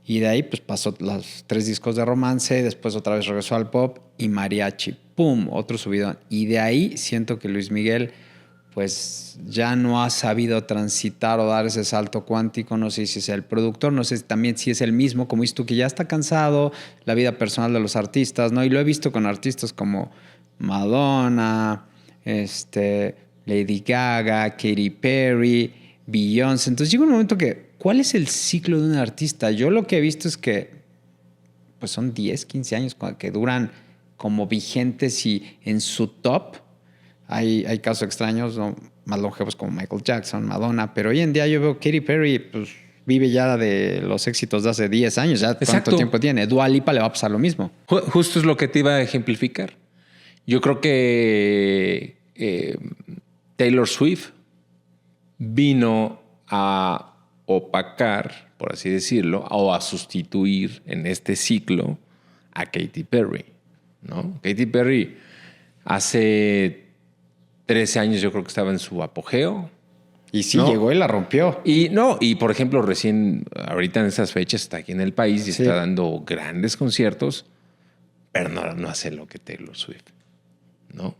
Speaker 2: Y de ahí pues pasó los 3 discos de Romance, después otra vez regresó al pop y Mariachi, ¡pum! Otro subidón. Y de ahí siento que Luis Miguel pues ya no ha sabido transitar o dar ese salto cuántico. No sé si es el productor, no sé también si es el mismo, como dices tú, que ya está cansado, la vida personal de los artistas, ¿no? Y lo he visto con artistas como Madonna, Lady Gaga, Katy Perry, Beyoncé. Entonces llega un momento que, ¿cuál es el ciclo de un artista? Yo lo que he visto es que pues son 10, 15 años que duran como vigentes y en su top. Hay casos extraños, ¿no? Más longevos como Michael Jackson, Madonna, pero hoy en día yo veo Katy Perry, pues vive ya de los éxitos de hace 10 años, ya
Speaker 1: Exacto.
Speaker 2: ¿cuánto tiempo tiene? Dua Lipa le va a pasar lo mismo.
Speaker 1: Justo es lo que te iba a ejemplificar. Yo creo que Taylor Swift vino a opacar, por así decirlo, o a sustituir en este ciclo a Katy Perry, ¿no? Katy Perry hace 13 años yo creo que estaba en su apogeo.
Speaker 2: Y sí,
Speaker 1: ¿no?
Speaker 2: llegó y la rompió.
Speaker 1: Y por ejemplo, recién, ahorita en esas fechas está aquí en el país y
Speaker 2: Sí.
Speaker 1: está dando grandes conciertos, pero no hace lo que Taylor Swift, ¿no?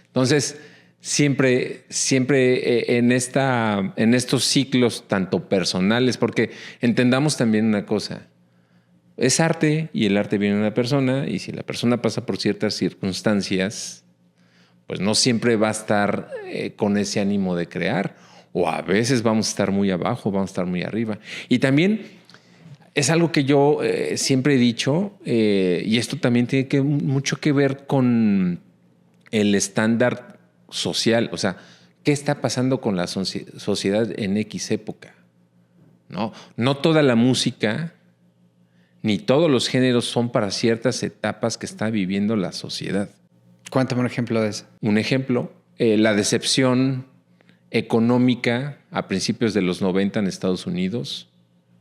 Speaker 1: Entonces, siempre en estos ciclos, tanto personales, porque entendamos también una cosa, es arte y el arte viene de una persona y si la persona pasa por ciertas circunstancias, pues no siempre va a estar con ese ánimo de crear. O a veces vamos a estar muy abajo, vamos a estar muy arriba. Y también es algo que yo siempre he dicho, y esto también tiene mucho que ver con el estándar social. O sea, ¿qué está pasando con la sociedad en X época? No toda la música ni todos los géneros son para ciertas etapas que está viviendo la sociedad.
Speaker 2: Cuéntame un ejemplo de eso.
Speaker 1: Un ejemplo, la decepción económica a principios de los 90 en Estados Unidos,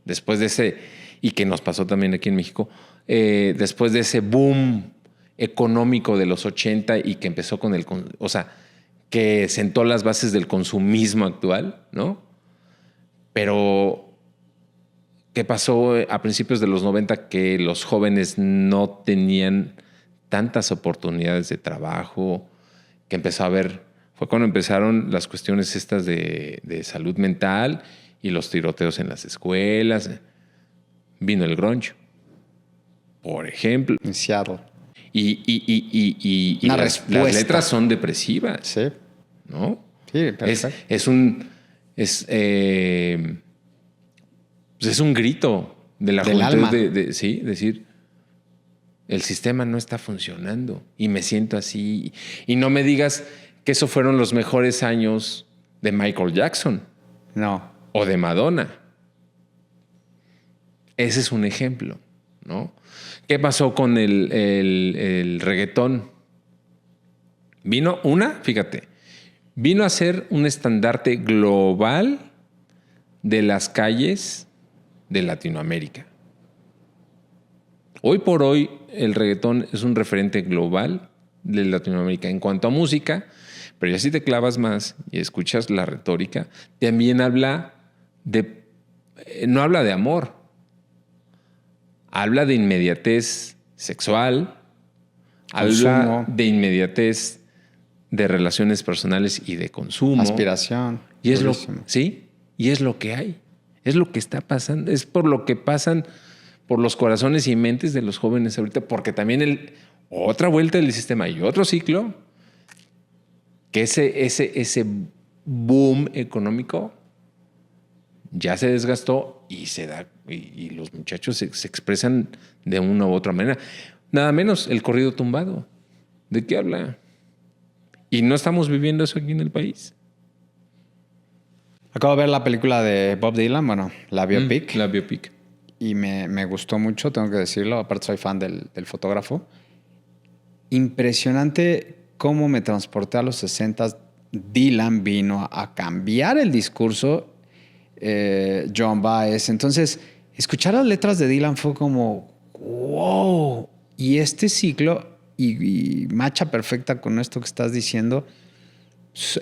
Speaker 1: después de ese, y que nos pasó también aquí en México, después de ese boom económico de los 80 y que empezó con o sea, que sentó las bases del consumismo actual, ¿no? Pero, ¿qué pasó a principios de los 90? Que los jóvenes no tenían tantas oportunidades de trabajo, que empezó a haber... Fue cuando empezaron las cuestiones estas de salud mental y los tiroteos en las escuelas. Vino el grunge, por ejemplo.
Speaker 2: En Seattle.
Speaker 1: Y
Speaker 2: Una
Speaker 1: las letras son depresivas.
Speaker 2: Sí.
Speaker 1: ¿No?
Speaker 2: Sí, perfecto.
Speaker 1: Es un grito de la
Speaker 2: Del
Speaker 1: juventud
Speaker 2: alma.
Speaker 1: sí, decir, el sistema no está funcionando y me siento así. Y no me digas que esos fueron los mejores años de Michael Jackson.
Speaker 2: No.
Speaker 1: O de Madonna. Ese es un ejemplo, ¿no? ¿Qué pasó con el reggaetón? Vino a ser un estandarte global de las calles de Latinoamérica. Hoy por hoy el reggaetón es un referente global de Latinoamérica en cuanto a música, pero ya si te clavas más y escuchas la retórica, también no habla de amor, habla de inmediatez sexual,
Speaker 2: Consumo.
Speaker 1: habla de inmediatez de relaciones personales y de consumo.
Speaker 2: Aspiración.
Speaker 1: Y es y es lo que hay, es lo que está pasando, es por lo que pasan por los corazones y mentes de los jóvenes ahorita, porque también otra vuelta del sistema y otro ciclo, que ese boom económico ya se desgastó y se da, y los muchachos se expresan de una u otra manera. Nada menos el corrido tumbado. ¿De qué habla? Y no estamos viviendo eso aquí en el país.
Speaker 2: Acabo de ver la película de Bob Dylan, bueno, la biopic.
Speaker 1: La biopic.
Speaker 2: Y me gustó mucho, tengo que decirlo. Aparte soy fan del fotógrafo. Impresionante cómo me transporté a los 60. Dylan vino a cambiar el discurso. John Baez. Entonces, escuchar las letras de Dylan fue como, wow. Y este ciclo, y macha perfecta con esto que estás diciendo,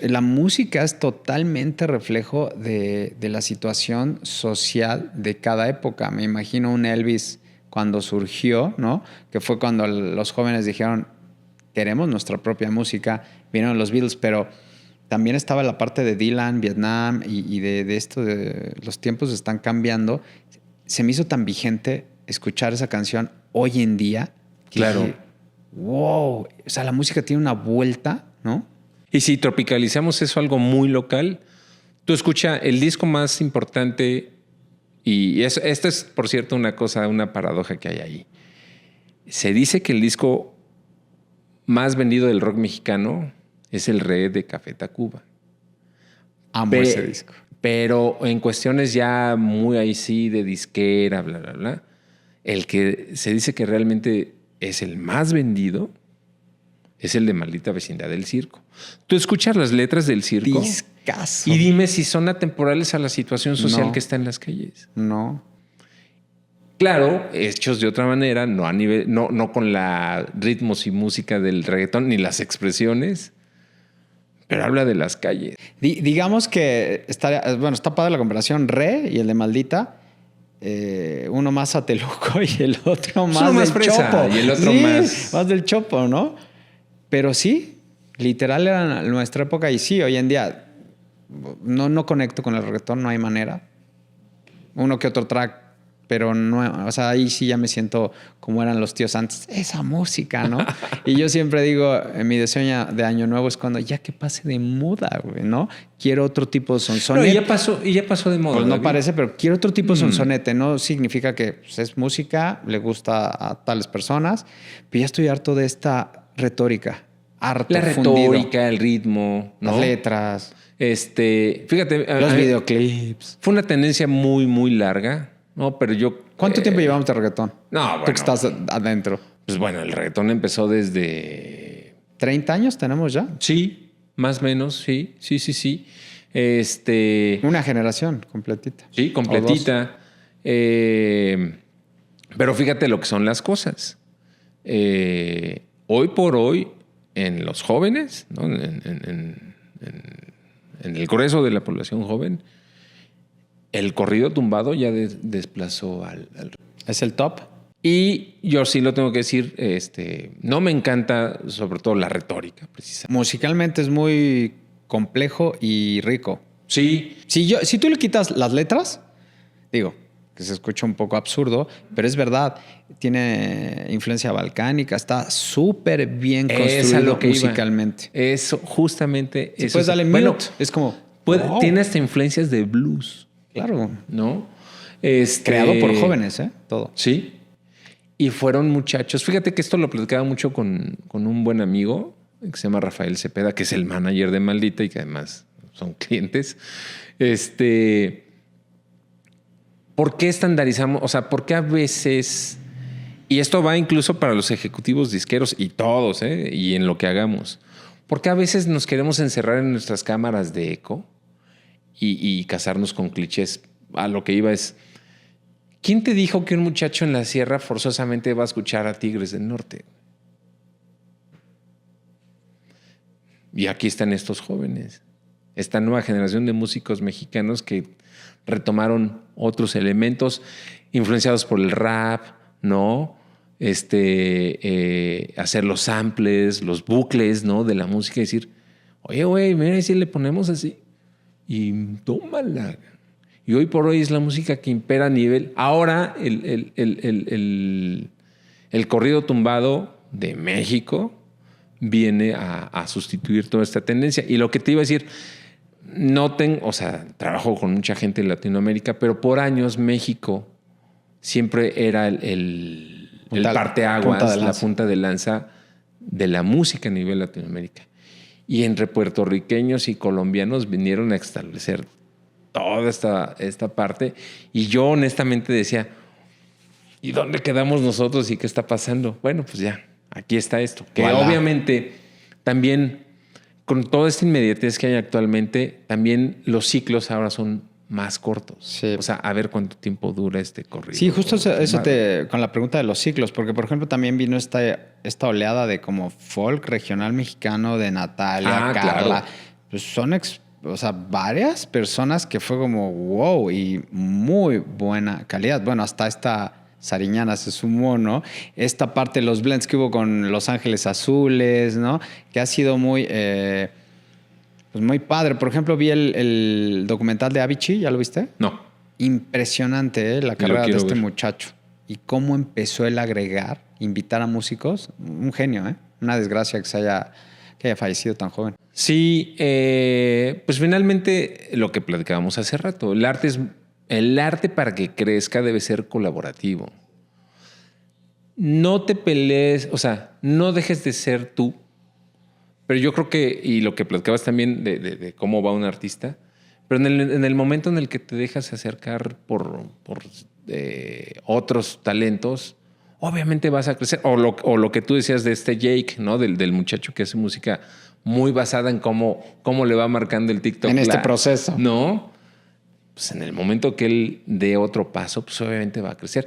Speaker 2: la música es totalmente reflejo de la situación social de cada época. Me imagino un Elvis cuando surgió, ¿no? Que fue cuando los jóvenes dijeron, queremos nuestra propia música. Vinieron los Beatles, pero también estaba la parte de Dylan, Vietnam y de esto, de los tiempos están cambiando. Se me hizo tan vigente escuchar esa canción hoy en día.
Speaker 1: Claro.
Speaker 2: Dije, wow. O sea, la música tiene una vuelta, ¿no?
Speaker 1: Y si tropicalizamos eso a algo muy local, tú escucha el disco más importante, y esto es, por cierto, una paradoja que hay ahí. Se dice que el disco más vendido del rock mexicano es el Re de Café Tacuba.
Speaker 2: Amo ese disco.
Speaker 1: Pero en cuestiones ya muy ahí sí de disquera, bla, bla, bla, el que se dice que realmente es el más vendido es el de Maldita Vecindad del Circo. Tú escuchas las letras del circo
Speaker 2: Discazo.
Speaker 1: y dime si son atemporales a la situación social
Speaker 2: No.
Speaker 1: que está en las calles.
Speaker 2: No.
Speaker 1: Claro, hechos de otra manera, no a nivel, no con la ritmos y música del reggaetón ni las expresiones, pero habla de las calles.
Speaker 2: Digamos que está padre la comparación Re y el de Maldita. Uno más sateluco y el otro más
Speaker 1: uno más
Speaker 2: del
Speaker 1: fresa
Speaker 2: Chopo.
Speaker 1: y el otro más
Speaker 2: del Chopo, ¿no? Pero sí, literal era nuestra época y sí, hoy en día no conecto con el reggaetón, no hay manera. Uno que otro track, pero no, o sea, ahí sí ya me siento como eran los tíos antes, esa música, ¿no? Y yo siempre digo, mi deseo de año nuevo es cuando ya que pase de moda, güey, ¿no? Quiero otro tipo de sonsonete.
Speaker 1: No, y ya pasó de moda.
Speaker 2: Pues no
Speaker 1: David.
Speaker 2: parece, pero quiero otro tipo de sonsonete. No significa que pues, es música, le gusta a tales personas, pero ya estoy harto de esta retórica. Harto,
Speaker 1: la
Speaker 2: fundido.
Speaker 1: retórica, el ritmo, ¿no?
Speaker 2: Las letras.
Speaker 1: Fíjate.
Speaker 2: Los videoclips.
Speaker 1: Fue una tendencia muy, muy larga, ¿no? Pero yo...
Speaker 2: ¿Cuánto tiempo llevamos de reggaetón?
Speaker 1: No, bueno.
Speaker 2: Tú que estás adentro.
Speaker 1: Pues bueno, el reggaetón empezó desde...
Speaker 2: ¿30 años tenemos ya?
Speaker 1: Sí, más o menos, sí.
Speaker 2: Una generación completita.
Speaker 1: Sí, completita. Pero fíjate lo que son las cosas. Hoy por hoy, en los jóvenes, ¿no? en el grueso de la población joven, el corrido tumbado ya desplazó al...
Speaker 2: ¿Es el top?
Speaker 1: Y yo sí lo tengo que decir, no me encanta sobre todo la retórica, precisamente.
Speaker 2: Musicalmente es muy complejo y rico.
Speaker 1: Sí.
Speaker 2: Si tú le quitas las letras, digo, que se escucha un poco absurdo, pero es verdad, tiene influencia balcánica, está súper bien construido musicalmente.
Speaker 1: Eso, justamente.
Speaker 2: Si puedes darle mute, es como...
Speaker 1: wow. Tiene hasta influencias de blues.
Speaker 2: Claro.
Speaker 1: ¿No?
Speaker 2: Creado por jóvenes, todo.
Speaker 1: Sí. Y fueron muchachos. Fíjate que esto lo platicaba mucho con un buen amigo que se llama Rafael Cepeda, que es el manager de Maldita y que además son clientes. ¿Por qué estandarizamos? O sea, ¿por qué a veces... Y esto va incluso para los ejecutivos disqueros y todos, y en lo que hagamos. ¿Por qué a veces nos queremos encerrar en nuestras cámaras de eco y casarnos con clichés? A lo que iba es... ¿Quién te dijo que un muchacho en la sierra forzosamente va a escuchar a Tigres del Norte? Y aquí están estos jóvenes. Esta nueva generación de músicos mexicanos que retomaron otros elementos influenciados por el rap, ¿no? Hacer los samples, los bucles, ¿no? De la música y decir, oye, güey, mira si le ponemos así. Y tómala. Y hoy por hoy es la música que impera a nivel. Ahora el corrido tumbado de México viene a sustituir toda esta tendencia. Y lo que te iba a decir, trabajo con mucha gente en Latinoamérica, pero por años México siempre era el parteaguas, la punta de lanza de la música a nivel Latinoamérica. Y entre puertorriqueños y colombianos vinieron a establecer toda esta parte. Y yo honestamente decía, ¿y dónde quedamos nosotros y qué está pasando? Bueno, pues ya, aquí está esto. Que
Speaker 2: Voilà.
Speaker 1: obviamente también con toda esta inmediatez que hay actualmente, también los ciclos ahora son más cortos.
Speaker 2: Sí.
Speaker 1: O sea, a ver cuánto tiempo dura este corrido.
Speaker 2: Sí, justo con la pregunta de los ciclos, porque por ejemplo también vino esta oleada de como folk regional mexicano de Natalia, Carla.
Speaker 1: Claro.
Speaker 2: Pues son varias personas que fue como wow y muy buena calidad. Bueno, hasta esta Sariñana se sumó, ¿no? Esta parte de los blends que hubo con Los Ángeles Azules, ¿no? Que ha sido muy... pues muy padre. Por ejemplo, vi el documental de Avicii, ¿ya lo viste?
Speaker 1: No.
Speaker 2: Impresionante, la
Speaker 1: Lo
Speaker 2: carrera de
Speaker 1: quiero
Speaker 2: este
Speaker 1: ver.
Speaker 2: muchacho. Y cómo empezó él a agregar, invitar a músicos. Un genio, ¿eh? Una desgracia que haya fallecido tan joven.
Speaker 1: Sí, pues finalmente lo que platicábamos hace rato, el arte para que crezca debe ser colaborativo. No te pelees, o sea, no dejes de ser tú. Pero yo creo que, y lo que platicabas también de cómo va un artista, pero en el momento en el que te dejas acercar por otros talentos, obviamente vas a crecer. O lo que tú decías de este Jake, ¿no? Del muchacho que hace música muy basada en cómo le va marcando el TikTok.
Speaker 2: En este proceso.
Speaker 1: No, pues en el momento que él dé otro paso, pues obviamente va a crecer.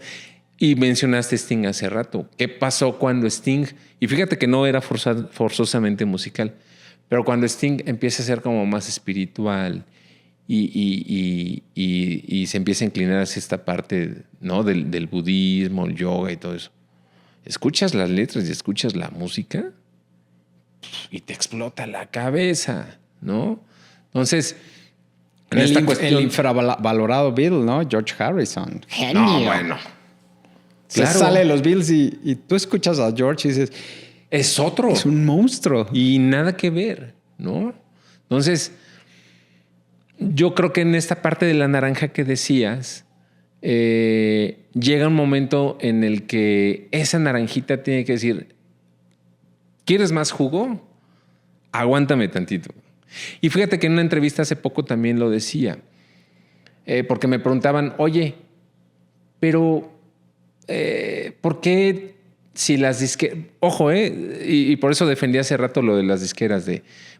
Speaker 1: Y mencionaste Sting hace rato. ¿Qué pasó cuando Sting? Y fíjate que no era forzosamente musical, pero cuando Sting empieza a ser como más espiritual y se empieza a inclinar hacia esta parte, ¿no? del budismo, el yoga y todo eso. Escuchas las letras y escuchas la música y te explota la cabeza, ¿no? Entonces, en esta cuestión...
Speaker 2: El infravalorado Beatle, ¿no? George Harrison. Genio.
Speaker 1: No, bueno.
Speaker 2: Se
Speaker 1: Claro.
Speaker 2: sale de los Beatles y tú escuchas a George y dices...
Speaker 1: Es otro.
Speaker 2: Es un monstruo.
Speaker 1: Y nada que ver, ¿no? Entonces, yo creo que en esta parte de la naranja que decías, llega un momento en el que esa naranjita tiene que decir, ¿quieres más jugo? Aguántame tantito. Y fíjate que en una entrevista hace poco también lo decía, porque me preguntaban, oye, pero ¿por qué si las disqueras... Ojo, y por eso defendí hace rato lo de las disqueras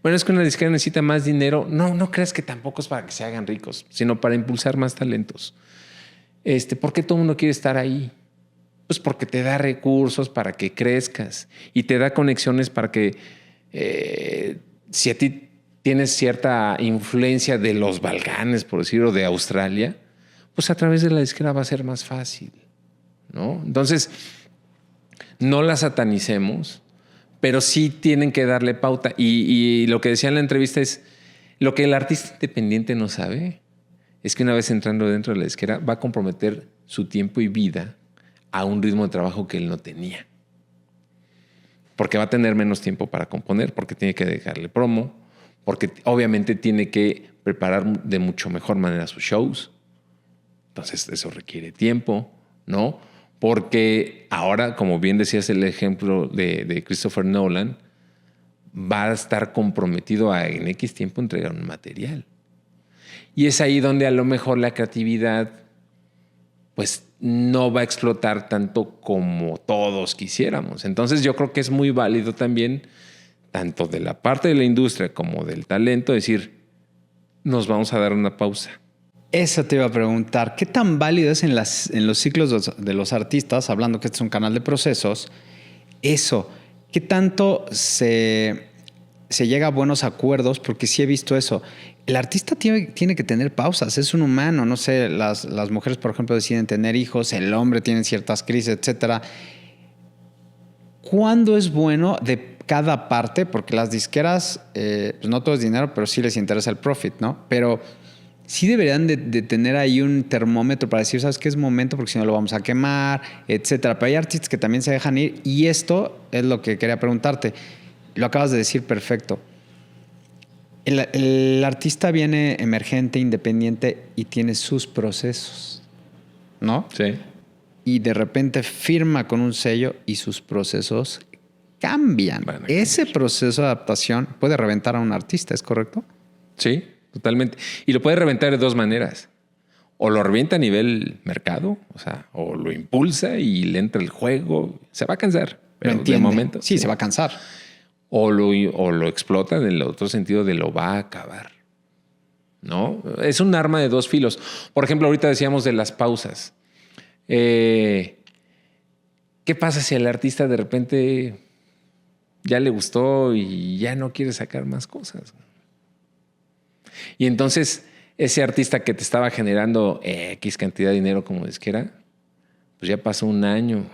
Speaker 1: bueno, es que una disquera necesita más dinero. No creas que tampoco es para que se hagan ricos, sino para impulsar más talentos. ¿Por qué todo el mundo quiere estar ahí? Pues porque te da recursos para que crezcas y te da conexiones para que si a ti tienes cierta influencia de los Balcanes, por decirlo, de Australia, pues a través de la disquera va a ser más fácil, ¿no? Entonces, no la satanicemos, pero sí tienen que darle pauta. Y lo que decía en la entrevista es, lo que el artista independiente no sabe es que una vez entrando dentro de la disquera va a comprometer su tiempo y vida a un ritmo de trabajo que él no tenía. Porque va a tener menos tiempo para componer, porque tiene que dejarle promo, porque obviamente tiene que preparar de mucho mejor manera sus shows. Entonces eso requiere tiempo, ¿no? Porque ahora, como bien decías el ejemplo de Christopher Nolan, va a estar comprometido a en X tiempo entregar un material. Y es ahí donde a lo mejor la creatividad pues no va a explotar tanto como todos quisiéramos. Entonces yo creo que es muy válido también, tanto de la parte de la industria como del talento, decir, nos vamos a dar una pausa.
Speaker 2: Eso te iba a preguntar. ¿Qué tan válido es en los ciclos de los artistas, hablando que este es un canal de procesos, eso? ¿Qué tanto se llega a buenos acuerdos? Porque sí he visto eso. El artista tiene que tener pausas. Es un humano. No sé, las mujeres, por ejemplo, deciden tener hijos. El hombre tiene ciertas crisis, etcétera. ¿Cuándo es bueno de cada parte? Porque las disqueras, pues no todo es dinero, pero sí les interesa el profit, ¿no? Pero sí deberían de tener ahí un termómetro para decir, ¿sabes qué? Es momento porque si no lo vamos a quemar, etcétera. Pero hay artistas que también se dejan ir y esto es lo que quería preguntarte. Lo acabas de decir perfecto. El artista viene emergente, independiente y tiene sus procesos, ¿no?
Speaker 1: Sí.
Speaker 2: Y de repente firma con un sello y sus procesos cambian. Ese proceso de adaptación puede reventar a un artista, ¿es correcto?
Speaker 1: Sí. totalmente. Y lo puede reventar de dos maneras. O lo revienta a nivel mercado, o sea, o lo impulsa y le entra el juego. Se va a cansar, pero de momento.
Speaker 2: Sí, se va a cansar.
Speaker 1: O lo explota en el otro sentido de lo va a acabar. ¿No? Es un arma de dos filos. Por ejemplo, ahorita decíamos de las pausas. ¿Qué pasa si al artista de repente ya le gustó y ya no quiere sacar más cosas? Y entonces ese artista que te estaba generando X cantidad de dinero como disquera, pues ya pasó un año,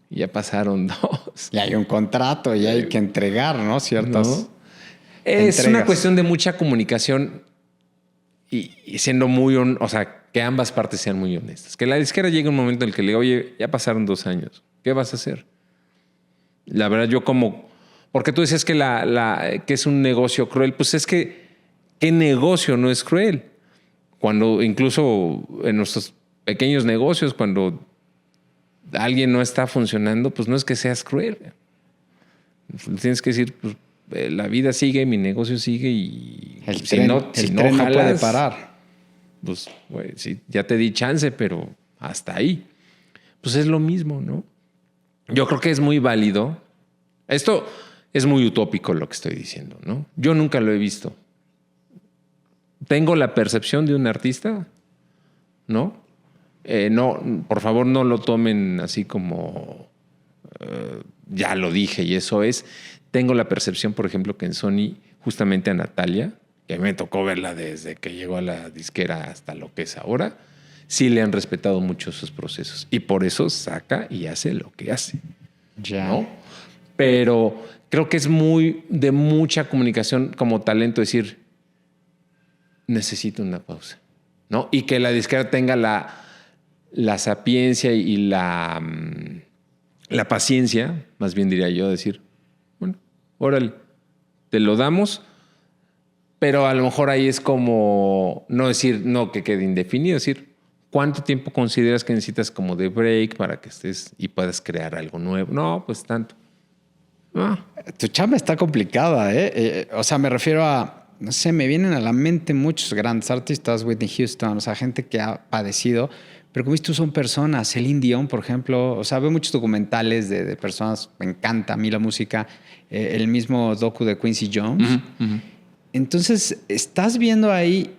Speaker 1: ya pasaron 2.
Speaker 2: Y hay un contrato y hay que entregar, ¿no? Ciertas.
Speaker 1: ¿No? Es una cuestión de mucha comunicación y siendo muy, o sea, que ambas partes sean muy honestas. Que la disquera llegue un momento en el que le diga, oye, ya pasaron 2 años, ¿qué vas a hacer? La verdad, yo como, porque tú decías que que es un negocio cruel, pues es que ¿qué negocio no es cruel? Cuando incluso en nuestros pequeños negocios, cuando alguien no está funcionando, pues no es que seas cruel. Tienes que decir, pues, la vida sigue, mi negocio sigue y
Speaker 2: el
Speaker 1: si
Speaker 2: tren
Speaker 1: no
Speaker 2: jalas, puede parar.
Speaker 1: Pues, güey, sí, ya te di chance, pero hasta ahí. Pues es lo mismo, ¿no? Yo creo que es muy válido. Esto es muy utópico lo que estoy diciendo, ¿no? Yo nunca lo he visto. Tengo la percepción de un artista, ¿no? No, por favor, no lo tomen así como ya lo dije y eso es. Tengo la percepción, por ejemplo, que en Sony, justamente a Natalia, que a mí me tocó verla desde que llegó a la disquera hasta lo que es ahora, sí le han respetado mucho sus procesos y por eso saca y hace lo que hace.
Speaker 2: Ya.
Speaker 1: ¿No? Pero creo que es muy de mucha comunicación como talento decir, necesito una pausa, ¿no? Y que la disquera tenga la sapiencia y la paciencia, más bien diría yo, decir, bueno, órale, te lo damos, pero a lo mejor ahí es como no decir, no, que quede indefinido, decir, ¿cuánto tiempo consideras que necesitas como de break para que estés y puedas crear algo nuevo? No, pues tanto. Ah.
Speaker 2: Tu chamba está complicada, ¿eh? O sea, me refiero a, no sé, me vienen a la mente muchos grandes artistas, Whitney Houston, o sea, gente que ha padecido, pero como dices tú, son personas. Celine Dion, por ejemplo, o sea, veo muchos documentales de personas, me encanta a mí la música, el mismo docu de Quincy Jones.
Speaker 1: Uh-huh.
Speaker 2: Entonces, estás viendo ahí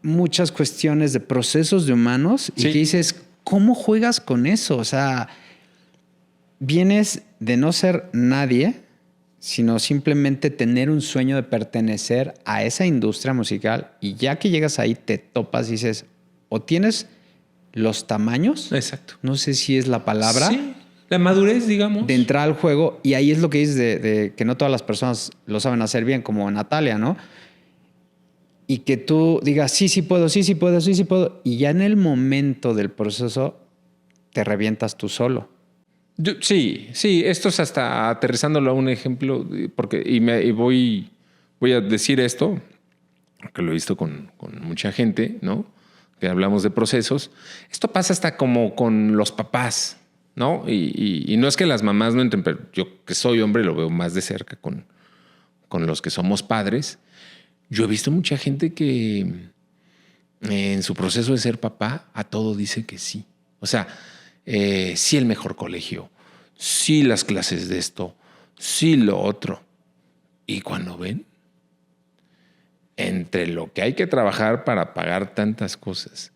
Speaker 2: muchas cuestiones de procesos de humanos y que dices, ¿cómo juegas con eso? O sea, vienes de no ser nadie, sino simplemente tener un sueño de pertenecer a esa industria musical y ya que llegas ahí te topas y dices, o tienes los tamaños,
Speaker 1: exacto,
Speaker 2: no sé si es la palabra,
Speaker 1: sí, la madurez, digamos,
Speaker 2: de entrar al juego, y ahí es lo que dices de que no todas las personas lo saben hacer bien, como Natalia, ¿no? Y que tú digas, sí puedo, y ya en el momento del proceso te revientas tú solo.
Speaker 1: Sí, esto es hasta aterrizándolo a un ejemplo, porque voy a decir esto, que lo he visto con mucha gente, ¿no? Que hablamos de procesos. Esto pasa hasta como con los papás, ¿no? Y no es que las mamás no entren, pero yo que soy hombre lo veo más de cerca con los que somos padres. Yo he visto mucha gente que en su proceso de ser papá a todo dice que sí. O sea, sí el mejor colegio, sí las clases de esto, sí lo otro. Y cuando ven, entre lo que hay que trabajar para pagar tantas cosas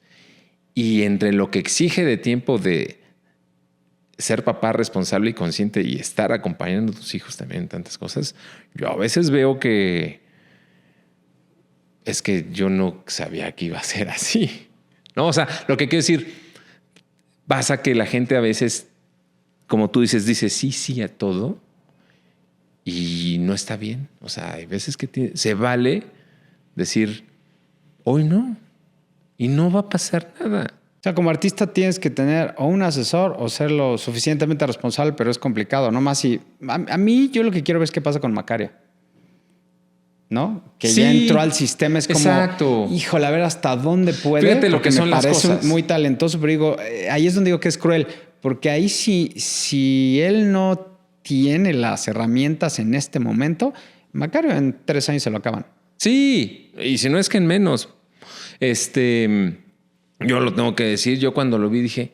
Speaker 1: y entre lo que exige de tiempo de ser papá responsable y consciente y estar acompañando a tus hijos también en tantas cosas, yo a veces veo que es que yo no sabía que iba a ser así. No, o sea, lo que quiero decir, pasa que la gente a veces, como tú dices, dice sí a todo y no está bien. O sea, hay veces que se vale decir, hoy no, y no va a pasar nada.
Speaker 2: O sea, como artista tienes que tener o un asesor o ser lo suficientemente responsable, pero es complicado, ¿no? Más si a mí yo lo que quiero ver es qué pasa con Macaria, ¿no? Que ya entró al sistema, es como,
Speaker 1: exacto.
Speaker 2: Híjole, a ver hasta dónde puede.
Speaker 1: Fíjate lo que son las cosas.
Speaker 2: Muy talentoso, pero digo, ahí es donde digo que es cruel, porque ahí si él no tiene las herramientas en este momento, Macario en 3 años se lo acaban.
Speaker 1: Sí, y si no es que en menos. Yo lo tengo que decir, yo cuando lo vi dije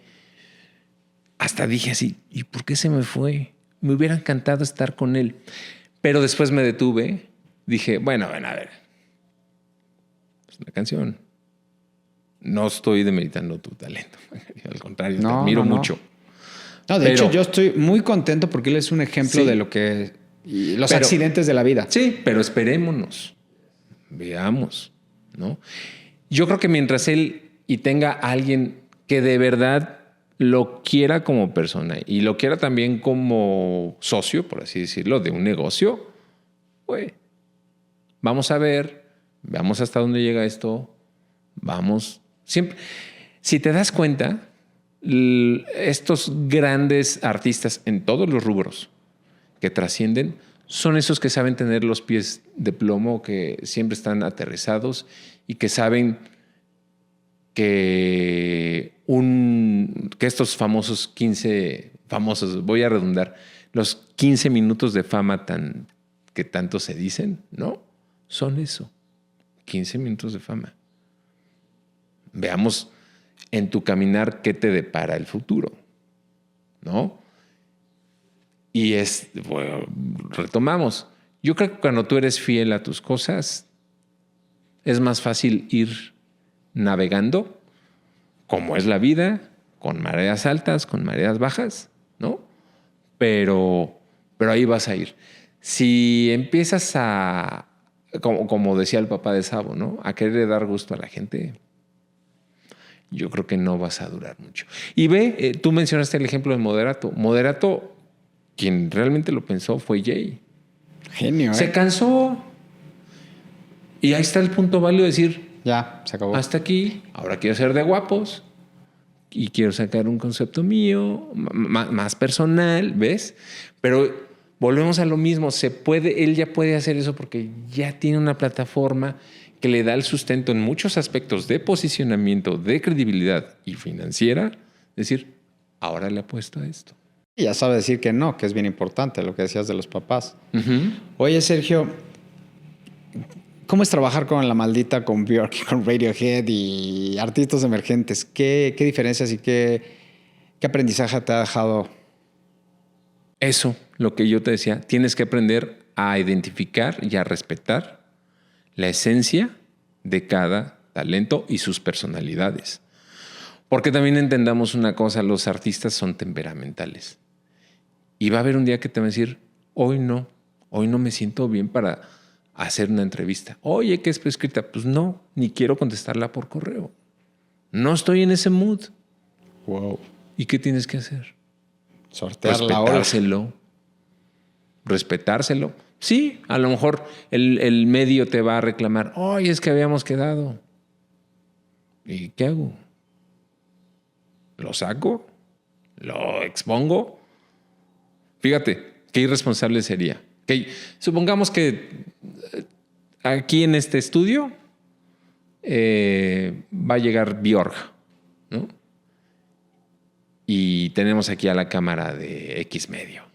Speaker 1: así, ¿y por qué se me fue? Me hubiera encantado estar con él. Pero después me detuve, dije, bueno, a ver, es una canción. No estoy demeritando tu talento, al contrario, te admiro mucho.
Speaker 2: No, de hecho yo estoy muy contento porque él es un ejemplo de lo que... los accidentes de la vida.
Speaker 1: Sí, pero esperémonos, veamos, ¿no? Yo creo que mientras él y tenga a alguien que de verdad lo quiera como persona y lo quiera también como socio, por así decirlo, de un negocio, pues vamos a ver, veamos hasta dónde llega esto, vamos. Siempre, si te das cuenta, estos grandes artistas en todos los rubros que trascienden son esos que saben tener los pies de plomo, que siempre están aterrizados y que saben que estos famosos 15, voy a redundar, los 15 minutos de fama que tanto se dicen, ¿no? Son eso, 15 minutos de fama. Veamos en tu caminar qué te depara el futuro, ¿no? Y bueno, retomamos. Yo creo que cuando tú eres fiel a tus cosas, es más fácil ir navegando, como es la vida, con mareas altas, con mareas bajas, ¿no? Pero ahí vas a ir. Si empiezas como decía el papá de Sabo, ¿no? A querer dar gusto a la gente, yo creo que no vas a durar mucho. Y ve, tú mencionaste el ejemplo de Moderato. Moderato, quien realmente lo pensó fue Jay.
Speaker 2: Genio,
Speaker 1: Se cansó. Y ahí está el punto válido de decir,
Speaker 2: ya, se acabó.
Speaker 1: Hasta aquí, ahora quiero ser de guapos y quiero sacar un concepto mío, más personal, ¿ves? Pero volvemos a lo mismo, él ya puede hacer eso porque ya tiene una plataforma que le da el sustento en muchos aspectos de posicionamiento, de credibilidad y financiera. Es decir, ahora le apuesto a esto.
Speaker 2: Y ya sabe decir que no, que es bien importante lo que decías de los papás. Oye, Sergio, ¿cómo es trabajar con la maldita, con Björk, con Radiohead y artistas emergentes? ¿Qué diferencias y qué aprendizaje te ha dejado?
Speaker 1: Eso, lo que yo te decía, tienes que aprender a identificar y a respetar la esencia de cada talento y sus personalidades. Porque también entendamos una cosa, los artistas son temperamentales. Y va a haber un día que te va a decir, hoy no me siento bien para hacer una entrevista. Oye, ¿qué es prescrita? Pues no, ni quiero contestarla por correo. No estoy en ese mood.
Speaker 2: Wow.
Speaker 1: ¿Y qué tienes que hacer?
Speaker 2: Sortear la ola.
Speaker 1: Respetárselo. Sí, a lo mejor el medio te va a reclamar, oye, es que habíamos quedado. ¿Y qué hago? ¿Lo saco? ¿Lo expongo? Fíjate, qué irresponsable sería. Supongamos que aquí en este estudio va a llegar Björk, ¿no? Y tenemos aquí a la cámara de X medio.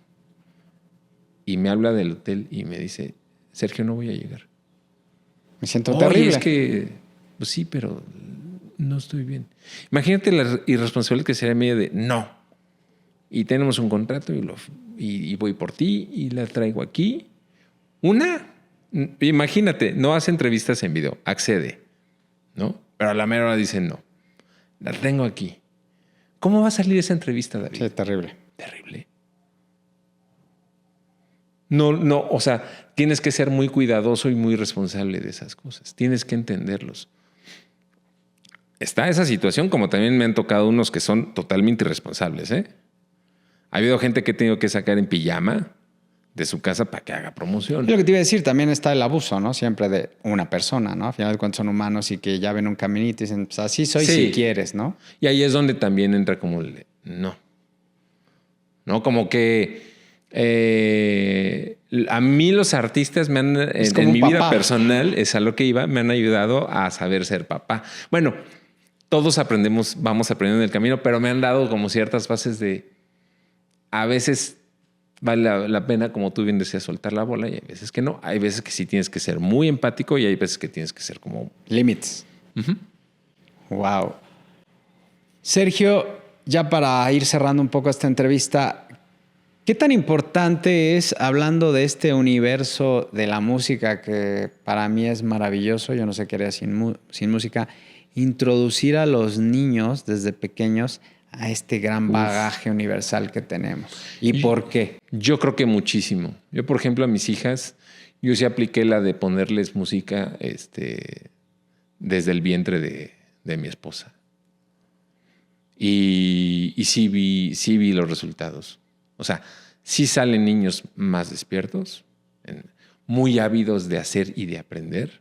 Speaker 1: Y me habla del hotel y me dice, Sergio, no voy a llegar.
Speaker 2: Me siento terrible.
Speaker 1: Es que, pues sí, pero no estoy bien. Imagínate la irresponsabilidad que sería media de no. Y tenemos un contrato y voy por ti y la traigo aquí. Imagínate, no hace entrevistas en video, accede, ¿no? Pero a la mera hora dice no. La tengo aquí. ¿Cómo va a salir esa entrevista, David?
Speaker 2: Sí, terrible.
Speaker 1: Terrible. No, o sea, tienes que ser muy cuidadoso y muy responsable de esas cosas. Tienes que entenderlos. Está esa situación, como también me han tocado unos que son totalmente irresponsables, ¿eh? Ha habido gente que he tenido que sacar en pijama de su casa para que haga promoción.
Speaker 2: Y lo que te iba a decir, también está el abuso, ¿no? Siempre de una persona, ¿no? Al final de cuentas son humanos y que ya ven un caminito y dicen, pues así soy si quieres, ¿no?
Speaker 1: Y ahí es donde también entra como no, como que a mí los artistas me han, en mi vida personal, es a lo que iba, me han ayudado a saber ser papá. Bueno, todos vamos aprendiendo en el camino, pero me han dado como ciertas bases de, a veces vale la pena, como tú bien decías, soltar la bola y hay veces que no. Hay veces que sí tienes que ser muy empático y hay veces que tienes que ser como...
Speaker 2: Límites. Wow. Sergio, ya para ir cerrando un poco esta entrevista, ¿qué tan importante es, hablando de este universo de la música que para mí es maravilloso, yo no sé qué haría sin música, introducir a los niños desde pequeños a este gran bagaje universal que tenemos? ¿Y por qué?
Speaker 1: Yo creo que muchísimo. Yo, por ejemplo, a mis hijas, yo sí apliqué la de ponerles música desde el vientre de mi esposa. Y sí vi los resultados. O sea, sí salen niños más despiertos, muy ávidos de hacer y de aprender,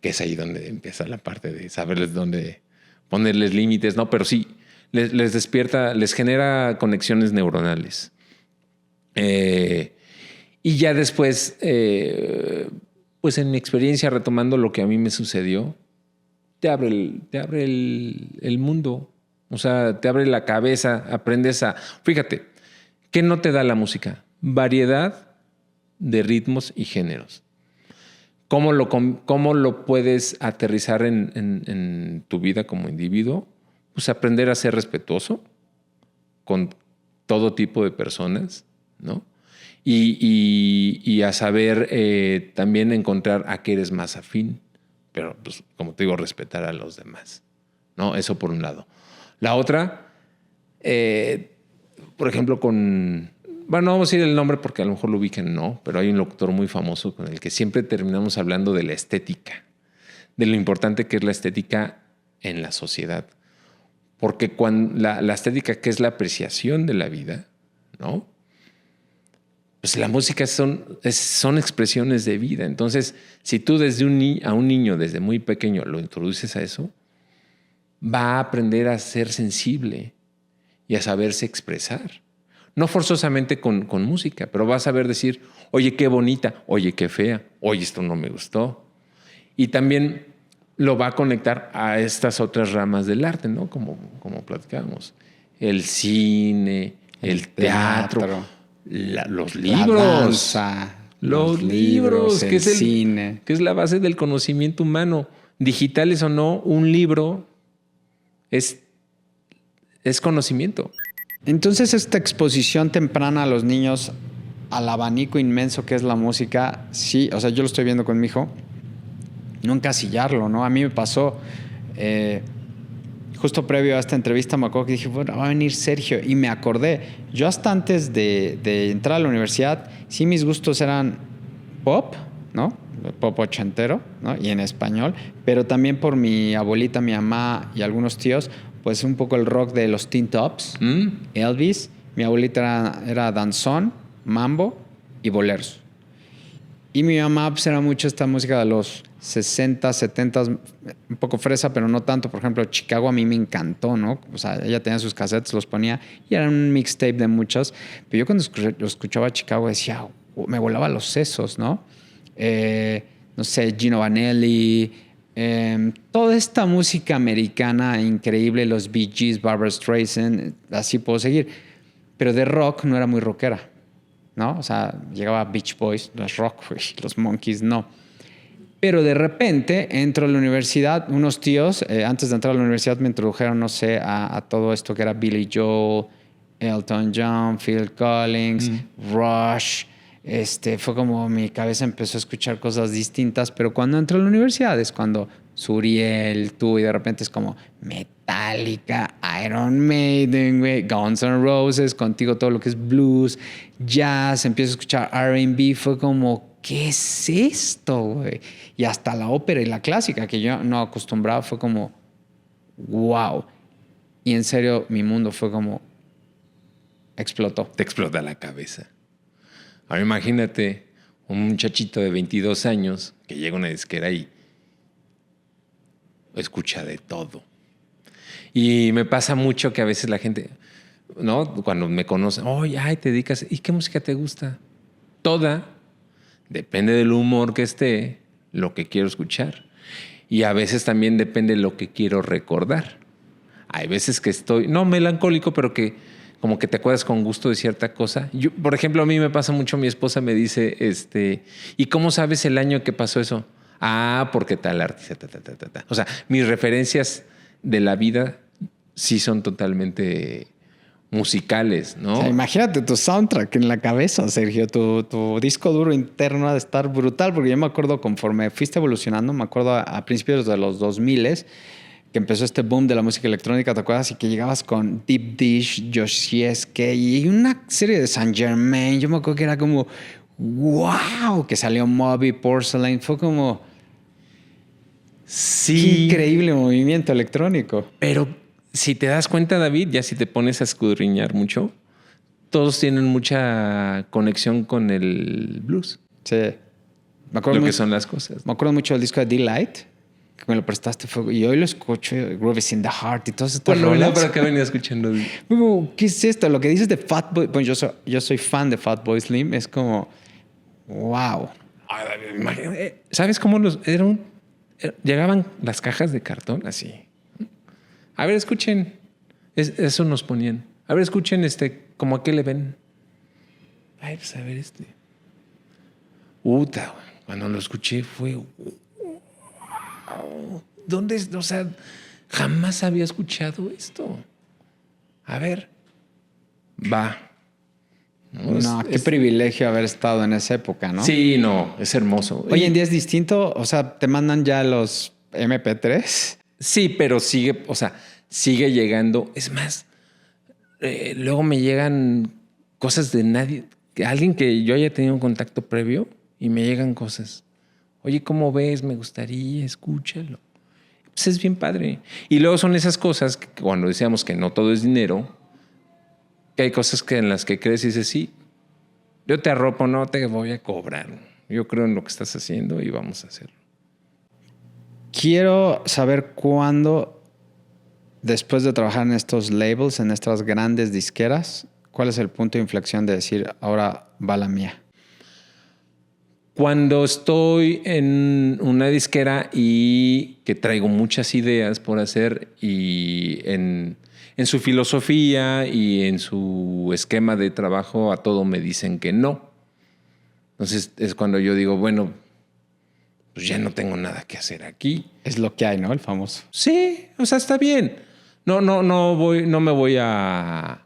Speaker 1: que es ahí donde empieza la parte de saberles dónde ponerles límites, ¿no? Pero sí, les despierta, les genera conexiones neuronales. Y ya después, pues en mi experiencia, retomando lo que a mí me sucedió, te abre el mundo. O sea, te abre la cabeza, aprendes a... Fíjate, ¿qué no te da la música? Variedad de ritmos y géneros. ¿Cómo lo puedes aterrizar en tu vida como individuo? Pues aprender a ser respetuoso con todo tipo de personas, ¿no? Y a saber también encontrar a qué eres más afín. Pero, pues, como te digo, respetar a los demás, ¿no? Eso por un lado. La otra, por ejemplo, bueno, no vamos a decir el nombre porque a lo mejor lo ubican, no, pero hay un locutor muy famoso con el que siempre terminamos hablando de la estética, de lo importante que es la estética en la sociedad. Porque cuando la estética, que es la apreciación de la vida, ¿no? Pues la música son expresiones de vida. Entonces, si tú a un niño desde muy pequeño lo introduces a eso, va a aprender a ser sensible y a saberse expresar. No forzosamente con música, pero va a saber decir, oye, qué bonita, oye, qué fea, oye, esto no me gustó. Y también lo va a conectar a estas otras ramas del arte, ¿no? Como platicábamos. El cine, el teatro, los libros.
Speaker 2: La danza,
Speaker 1: los libros,
Speaker 2: el cine.
Speaker 1: Que es la base del conocimiento humano. Digitales o no, un libro es conocimiento.
Speaker 2: Entonces, esta exposición temprana a los niños al abanico inmenso que es la música, sí, o sea, yo lo estoy viendo con mi hijo, no encasillarlo, ¿no? A mí me pasó, justo previo a esta entrevista, me acuerdo que dije, bueno, va a venir Sergio, y me acordé, yo hasta antes de entrar a la universidad, sí mis gustos eran pop, ¿no? Pop ochentero, ¿no? Y en español, pero también por mi abuelita, mi mamá y algunos tíos, pues un poco el rock de los Teen Tops, Elvis. Mi abuelita era danzón, mambo y boleros. Y mi mamá pues era mucho esta música de los 60, 70, un poco fresa, pero no tanto. Por ejemplo, Chicago a mí me encantó, ¿no? O sea, ella tenía sus cassettes, los ponía y era un mixtape de muchas. Pero yo cuando escuchaba Chicago decía, me volaba los sesos, ¿no? No sé, Gino Vanelli, toda esta música americana increíble, los Bee Gees, Barbra Streisand, así puedo seguir. Pero de rock no era muy rockera, ¿no? O sea, llegaba Beach Boys, no es rock, los Monkees no. Pero de repente entro a la universidad, unos tíos, antes de entrar a la universidad me introdujeron, no sé, a todo esto que era Billy Joel, Elton John, Phil Collins, Rush. Fue como mi cabeza empezó a escuchar cosas distintas, pero cuando entré a la universidad es cuando Suriel, tú, y de repente es como Metallica, Iron Maiden, Guns N' Roses, contigo todo lo que es blues, jazz, empiezo a escuchar R&B, fue como, ¿qué es esto, güey? Y hasta la ópera y la clásica, que yo no acostumbraba, fue como, wow. Y en serio, mi mundo fue como, explotó.
Speaker 1: Te explota la cabeza. Ahora imagínate un muchachito de 22 años que llega a una disquera y escucha de todo. Y me pasa mucho que a veces la gente, ¿no? Cuando me conocen, oye, te dedicas, ¿y qué música te gusta? Toda. Depende del humor que esté, lo que quiero escuchar. Y a veces también depende de lo que quiero recordar. Hay veces que estoy, no melancólico, pero que como que te acuerdas con gusto de cierta cosa. Yo, por ejemplo, a mí me pasa mucho, mi esposa me dice, ¿y cómo sabes el año que pasó eso? Ah, porque tal artista, ta. O sea, mis referencias de la vida sí son totalmente musicales, ¿no?
Speaker 2: O sea, imagínate tu soundtrack en la cabeza, Sergio. Tu disco duro interno ha de estar brutal, porque yo me acuerdo conforme fuiste evolucionando, me acuerdo a principios de los 2000 que empezó este boom de la música electrónica, ¿te acuerdas? Y que llegabas con Deep Dish, Yoshieske y una serie de Saint Germain. Yo me acuerdo que era como, wow, que salió Moby, Porcelain. Fue como,
Speaker 1: sí,
Speaker 2: qué increíble movimiento electrónico.
Speaker 1: Pero si te das cuenta, David, ya si te pones a escudriñar mucho, todos tienen mucha conexión con el blues.
Speaker 2: Sí. Me acuerdo
Speaker 1: Lo que son las cosas.
Speaker 2: Me acuerdo mucho del disco de Delight, que me lo prestaste. Y hoy lo escucho, Groove is in the Heart y todas estas
Speaker 1: Bueno,
Speaker 2: rolas.
Speaker 1: para acá venía escuchando.
Speaker 2: ¿Qué es esto? Lo que dices de Fatboy. Bueno, yo soy fan de Fatboy Slim. Es como, wow.
Speaker 1: ¿Sabes cómo llegaban las cajas de cartón así? A ver, escuchen. Eso nos ponían. A ver, escuchen como a qué le ven. Ay, pues a ver Uta, cuando lo escuché fue... ¿Dónde? O sea, jamás había escuchado esto. A ver. Va.
Speaker 2: No, qué privilegio haber estado en esa época, ¿no?
Speaker 1: Sí, no, es hermoso.
Speaker 2: Hoy en día es distinto. O sea, te mandan ya los MP3.
Speaker 1: Sí, pero sigue llegando. Es más, luego me llegan cosas de nadie. Alguien que yo haya tenido un contacto previo y me llegan cosas. Oye, ¿cómo ves? Me gustaría, escúchalo. Pues es bien padre. Y luego son esas cosas que cuando decíamos que no todo es dinero, que hay cosas en las que crees y dices, sí, yo te arropo, no te voy a cobrar. Yo creo en lo que estás haciendo y vamos a hacerlo.
Speaker 2: Quiero saber cuándo, después de trabajar en estos labels, en estas grandes disqueras, ¿cuál es el punto de inflexión de decir, ahora va la mía?
Speaker 1: Cuando estoy en una disquera y que traigo muchas ideas por hacer y en su filosofía y en su esquema de trabajo a todo me dicen que no. Entonces es cuando yo digo, bueno, pues ya no tengo nada que hacer aquí.
Speaker 2: Es lo que hay, ¿no? El famoso.
Speaker 1: Sí, o sea, está bien. No me voy a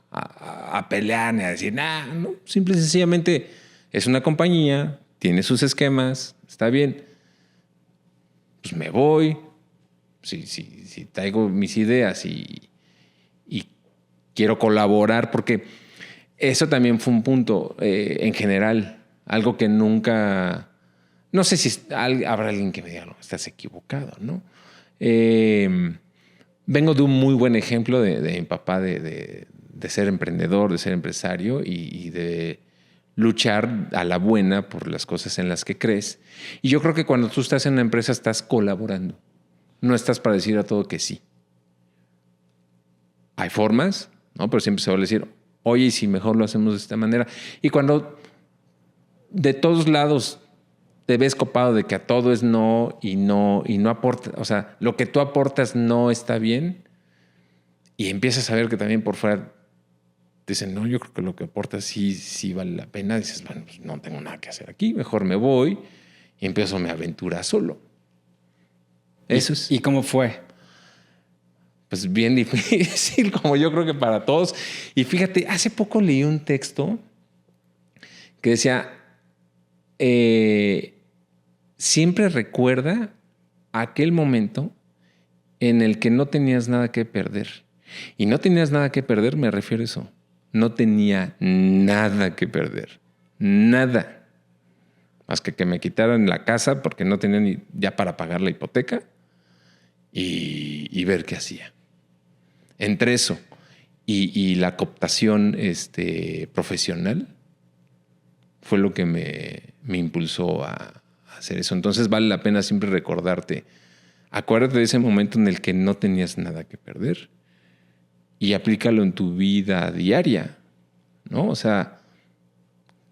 Speaker 1: pelear ni a decir nada, no. Simple y sencillamente es una compañía, tiene sus esquemas, está bien. Pues me voy. Si traigo mis ideas y quiero colaborar, porque eso también fue un punto en general, algo que nunca... No sé si habrá alguien que me diga, no, estás equivocado, ¿no? Vengo de un muy buen ejemplo de mi papá de ser emprendedor, de ser empresario y de luchar a la buena por las cosas en las que crees. Y yo creo que cuando tú estás en una empresa estás colaborando. No estás para decir a todo que sí. Hay formas, ¿no? Pero siempre se va a decir, oye, y si mejor lo hacemos de esta manera. Y cuando de todos lados te ves copado de que a todo es no y no aporta, o sea, lo que tú aportas no está bien y empiezas a ver que también por fuera dicen, no, yo creo que lo que aportas sí vale la pena. Dices, bueno, pues no tengo nada que hacer aquí, mejor me voy y empiezo mi aventura solo. Eso es.
Speaker 2: ¿Y cómo fue?
Speaker 1: Pues bien difícil, como yo creo que para todos. Y fíjate, hace poco leí un texto que decía, siempre recuerda aquel momento en el que no tenías nada que perder. Y no tenías nada que perder, me refiero a eso. No tenía nada que perder. Nada. Más que me quitaran la casa porque no tenía ni ya para pagar la hipoteca y ver qué hacía. Entre eso y la cooptación profesional fue lo que me impulsó a hacer eso. Entonces vale la pena siempre recordarte. Acuérdate de ese momento en el que no tenías nada que perder y aplícalo en tu vida diaria, ¿no? O sea,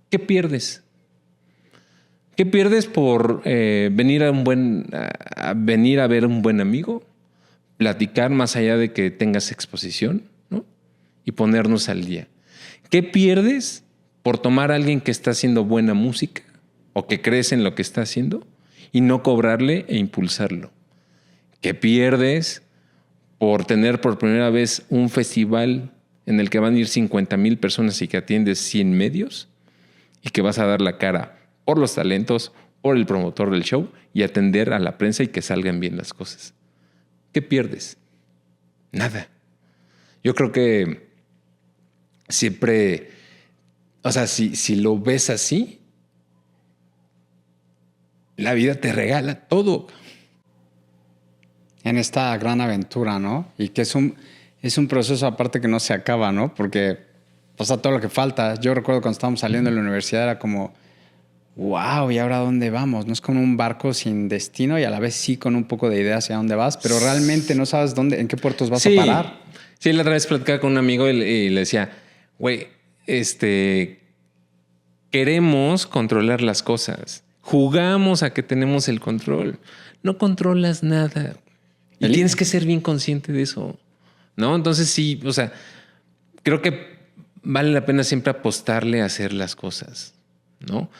Speaker 1: ¿qué pierdes? ¿Qué pierdes por venir a ver a un buen amigo? Platicar más allá de que tengas exposición, ¿no? Y ponernos al día. ¿Qué pierdes por tomar a alguien que está haciendo buena música o que crees en lo que está haciendo y no cobrarle e impulsarlo? ¿Qué pierdes por tener por primera vez un festival en el que van a ir 50,000 personas y que atiendes 100 medios y que vas a dar la cara por los talentos, por el promotor del show y atender a la prensa y que salgan bien las cosas? ¿Qué pierdes? Nada. Yo creo que siempre, o sea, si lo ves así, la vida te regala todo.
Speaker 2: En esta gran aventura, ¿no? Y que es un proceso aparte que no se acaba, ¿no? Porque pasa todo lo que falta. Yo recuerdo cuando estábamos saliendo de la universidad era como, wow, ¿y ahora dónde vamos? No es como un barco sin destino y a la vez sí con un poco de idea hacia dónde vas, pero realmente no sabes en qué puertos vas a parar.
Speaker 1: Sí, la otra vez platicaba con un amigo y le decía, güey, queremos controlar las cosas. Jugamos a que tenemos el control. No controlas nada. Y tienes que ser bien consciente de eso, ¿no? Entonces sí, o sea, creo que vale la pena siempre apostarle a hacer las cosas, ¿no?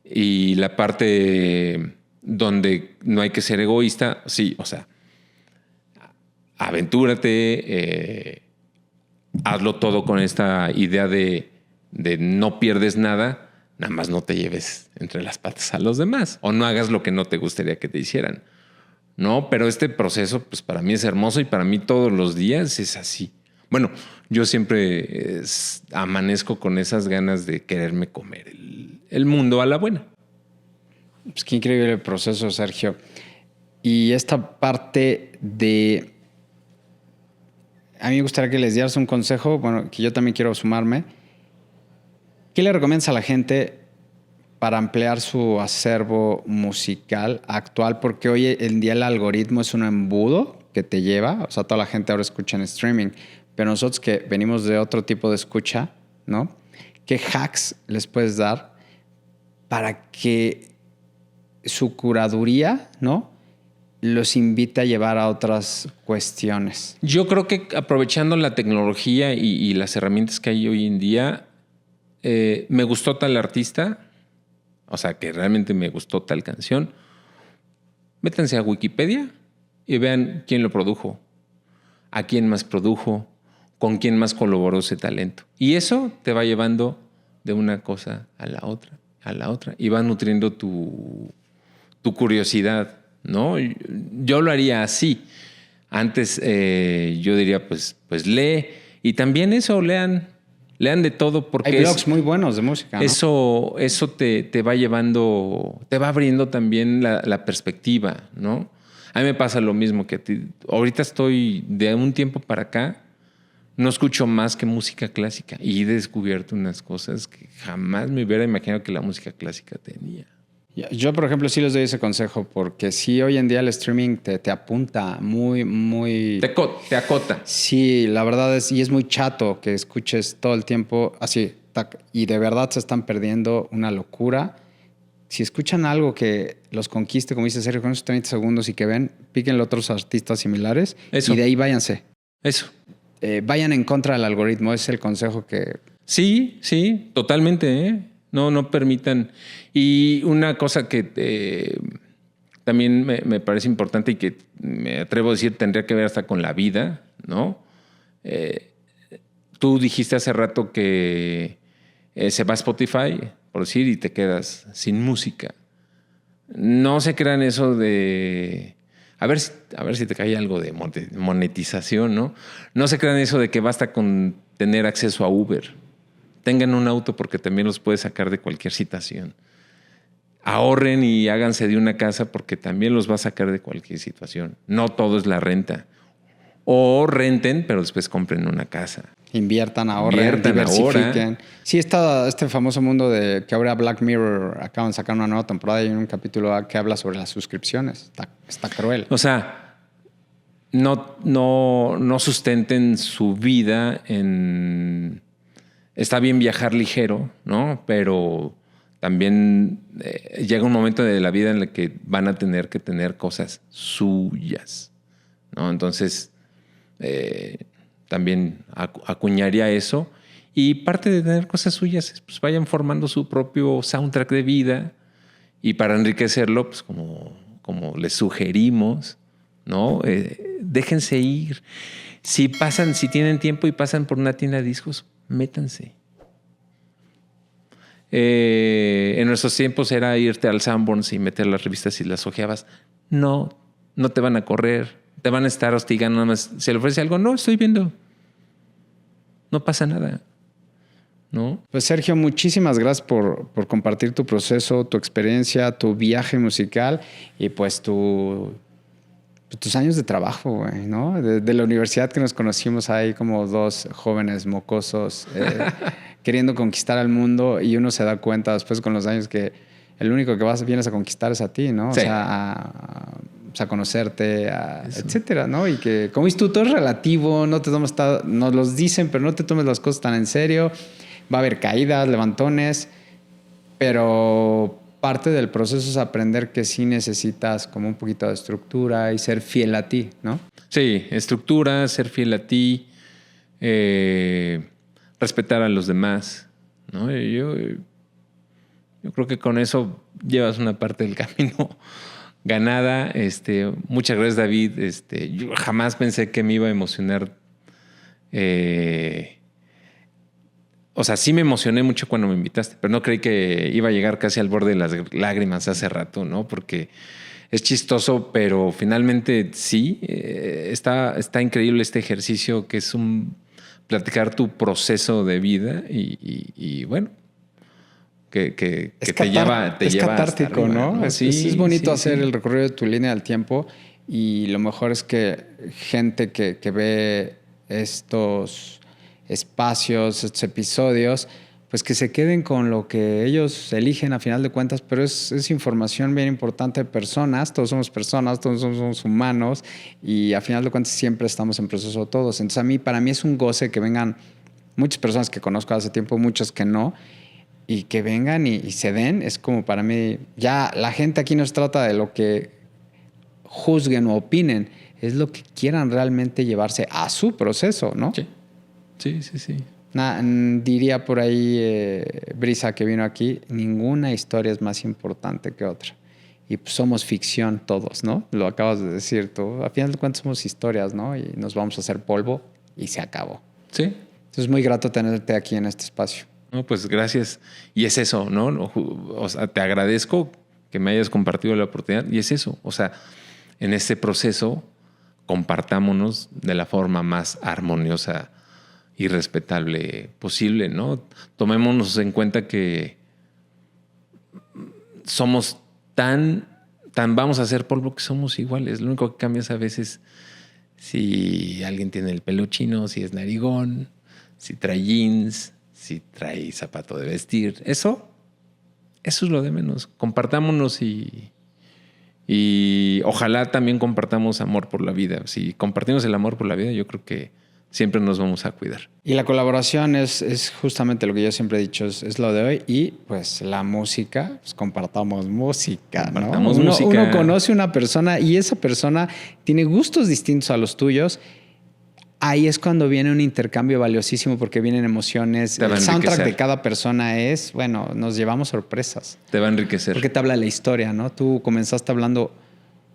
Speaker 1: Y la parte donde no hay que ser egoísta, sí, o sea, aventúrate, hazlo todo con esta idea de no pierdes nada, nada más no te lleves entre las patas a los demás o no hagas lo que no te gustaría que te hicieran. No, pero este proceso, pues para mí es hermoso y para mí todos los días es así. Bueno, yo siempre amanezco con esas ganas de quererme comer el mundo a la buena.
Speaker 2: Pues qué increíble el proceso, Sergio. Y esta parte de... A mí me gustaría que les dieras un consejo, bueno, que yo también quiero sumarme. ¿Qué le recomiendas a la gente para ampliar su acervo musical actual? Porque hoy en día el algoritmo es un embudo que te lleva, o sea, toda la gente ahora escucha en streaming, pero nosotros que venimos de otro tipo de escucha, ¿no? ¿Qué hacks les puedes dar para que su curaduría, ¿no?, los invite a llevar a otras cuestiones?
Speaker 1: Yo creo que aprovechando la tecnología y las herramientas que hay hoy en día, me gustó tal artista, o sea, que realmente me gustó tal canción, métanse a Wikipedia y vean quién lo produjo, a quién más produjo, con quién más colaboró ese talento. Y eso te va llevando de una cosa a la otra, y va nutriendo tu curiosidad, ¿no? Yo lo haría así. Antes yo diría, pues lee. Y también eso, lean de todo. Porque
Speaker 2: hay blogs muy buenos de música, ¿no?
Speaker 1: Eso te va llevando, te va abriendo también la perspectiva, ¿no? A mí me pasa lo mismo que a ti. Ahorita estoy, de un tiempo para acá, no escucho más que música clásica. Y he descubierto unas cosas que jamás me hubiera imaginado que la música clásica tenía.
Speaker 2: Yo, por ejemplo, sí les doy ese consejo porque sí, hoy en día el streaming te apunta muy...
Speaker 1: Te acota.
Speaker 2: Sí, la verdad y es muy chato que escuches todo el tiempo así, tac, y de verdad se están perdiendo una locura. Si escuchan algo que los conquiste, como dice Sergio, con esos 30 segundos y que ven, píquenle otros artistas similares.
Speaker 1: Eso.
Speaker 2: Y de ahí váyanse.
Speaker 1: Eso.
Speaker 2: Vayan en contra del algoritmo, es el consejo que...
Speaker 1: Sí, totalmente, ¿eh? No permitan. Y una cosa que también me parece importante y que me atrevo a decir tendría que ver hasta con la vida, ¿no? Tú dijiste hace rato que se va a Spotify, por decir, y te quedas sin música. No se crean eso de... A ver si te cae algo de monetización, ¿no? No se crean eso de que basta con tener acceso a Uber. Tengan un auto porque también los puede sacar de cualquier situación. Ahorren y háganse de una casa porque también los va a sacar de cualquier situación. No todo es la renta. O renten, pero después compren una casa.
Speaker 2: Inviertan, ahorren, diversifiquen. Ahora. Sí, este famoso mundo de que ahora Black Mirror acaban de sacar una nueva temporada y hay un capítulo que habla sobre las suscripciones. Está cruel.
Speaker 1: O sea, no sustenten su vida en... Está bien viajar ligero, ¿no? Pero también llega un momento de la vida en el que van a tener que tener cosas suyas, ¿no? Entonces, también acuñaría eso Y parte de tener cosas suyas es pues vayan formando su propio soundtrack de vida y para enriquecerlo, pues como les sugerimos, ¿no? Déjense ir. Si tienen tiempo y pasan por una tienda de discos, métanse. En nuestros tiempos era irte al Sanborns y meter las revistas y las hojeabas. No te van a correr, te van a estar hostigando nada más. ¿Se le ofrece algo? No, estoy viendo. No pasa nada, ¿no?
Speaker 2: Pues Sergio, muchísimas gracias por compartir tu proceso, tu experiencia, tu viaje musical y pues tus años de trabajo, güey, ¿no? De la universidad que nos conocimos ahí como dos jóvenes mocosos queriendo conquistar al mundo y uno se da cuenta después con los años que el único que vienes a conquistar es a ti, ¿no?
Speaker 1: Sí.
Speaker 2: O sea, a conocerte, etcétera, ¿no? Y que, como dices tú, todo es relativo, nos los dicen, pero no te tomes las cosas tan en serio. Va a haber caídas, levantones, pero parte del proceso es aprender que sí necesitas como un poquito de estructura y ser fiel a ti, ¿no?
Speaker 1: Sí, estructura, ser fiel a ti, respetar a los demás, ¿no? Yo creo que con eso llevas una parte del camino ganada. Muchas gracias, David. Yo jamás pensé que me iba a emocionar. O sea, sí me emocioné mucho cuando me invitaste, pero no creí que iba a llegar casi al borde de las lágrimas hace rato, ¿no? Porque es chistoso, pero finalmente sí, está increíble este ejercicio que es platicar tu proceso de vida y bueno, que te lleva
Speaker 2: es catártico,
Speaker 1: arriba,
Speaker 2: ¿no?
Speaker 1: Sí,
Speaker 2: es bonito
Speaker 1: sí,
Speaker 2: hacer
Speaker 1: sí.
Speaker 2: el recorrido de tu línea del tiempo y lo mejor es que gente que ve estos espacios, estos episodios, pues que se queden con lo que ellos eligen a final de cuentas, pero es información bien importante de personas, todos somos humanos y a final de cuentas siempre estamos en proceso todos. Entonces para mí es un goce que vengan muchas personas que conozco hace tiempo, muchas que no, y que vengan y se den. Es como para mí, ya la gente aquí no se trata de lo que juzguen o opinen, es lo que quieran realmente llevarse a su proceso, ¿no?
Speaker 1: Sí.
Speaker 2: Diría por ahí Brisa, que vino aquí, ninguna historia es más importante que otra. Y pues somos ficción todos, ¿no? Lo acabas de decir tú. A final de cuentas somos historias, ¿no? Y nos vamos a hacer polvo y se acabó.
Speaker 1: Sí.
Speaker 2: Entonces es muy grato tenerte aquí en este espacio.
Speaker 1: No, pues gracias. Y es eso, ¿no? O sea, te agradezco que me hayas compartido la oportunidad. Y es eso. O sea, en este proceso compartámonos de la forma más armoniosa y respetable posible, ¿no? Tomémonos en cuenta que somos tan vamos a ser polvo que somos iguales. Lo único que cambia es a veces si alguien tiene el pelo chino, si es narigón, si trae jeans, si trae zapato de vestir. Eso es lo de menos. Compartámonos y ojalá también compartamos amor por la vida. Si compartimos el amor por la vida, yo creo que siempre nos vamos a cuidar.
Speaker 2: Y la colaboración es justamente lo que yo siempre he dicho, es lo de hoy. Y pues la música, pues compartamos música, ¿no? Uno conoce una persona y esa persona tiene gustos distintos a los tuyos. Ahí es cuando viene un intercambio valiosísimo porque vienen emociones. El soundtrack de cada persona nos llevamos sorpresas.
Speaker 1: Te va a enriquecer.
Speaker 2: Porque te habla la historia, ¿no? Tú comenzaste hablando...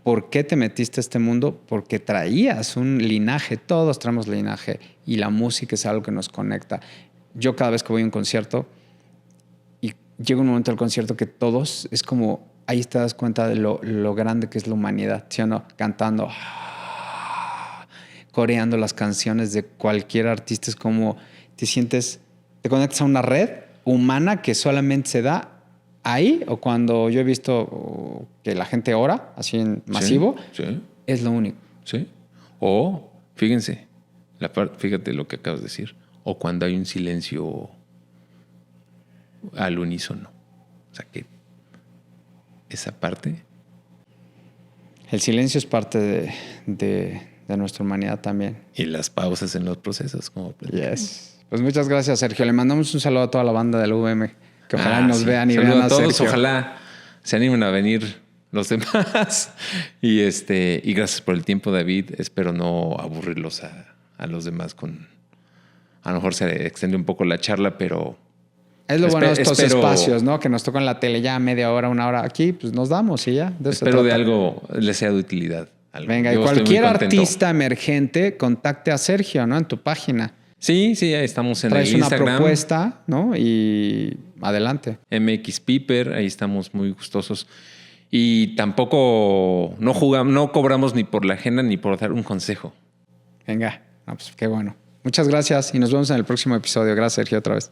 Speaker 2: ¿Por qué te metiste a este mundo? Porque traías un linaje, todos traemos linaje y la música es algo que nos conecta. Yo cada vez que voy a un concierto y llega un momento del concierto que todos, es como, ahí te das cuenta de lo grande que es la humanidad, ¿sí o no? Cantando, coreando las canciones de cualquier artista, es como te sientes, te conectas a una red humana que solamente se da ahí, o cuando yo he visto que la gente ora así en masivo,
Speaker 1: sí.
Speaker 2: Es lo único.
Speaker 1: Sí. O, fíjense, fíjate lo que acabas de decir, o cuando hay un silencio al unísono. O sea que esa parte.
Speaker 2: El silencio es parte de nuestra humanidad también.
Speaker 1: Y las pausas en los procesos. Como
Speaker 2: yes. Pues muchas gracias, Sergio. Le mandamos un saludo a toda la banda del UVM. Que ojalá nos vean y vean a todos.
Speaker 1: Sergio. Ojalá se animen a venir los demás. Y gracias por el tiempo, David. Espero no aburrirlos a los demás a lo mejor se extiende un poco la charla, pero...
Speaker 2: Es lo bueno de estos espacios, ¿no? Que nos tocan la tele ya media hora, una hora. Aquí, pues nos damos y ya.
Speaker 1: Espero de algo les sea de utilidad.
Speaker 2: Venga, y cualquier artista emergente, contacte a Sergio, ¿no? En tu página.
Speaker 1: Sí, ahí estamos en el Instagram.
Speaker 2: Traes una propuesta, ¿no? Y adelante.
Speaker 1: MX Piper, ahí estamos muy gustosos. Y tampoco no cobramos ni por la agenda ni por dar un consejo.
Speaker 2: Venga, pues qué bueno. Muchas gracias y nos vemos en el próximo episodio. Gracias, Sergio, otra vez.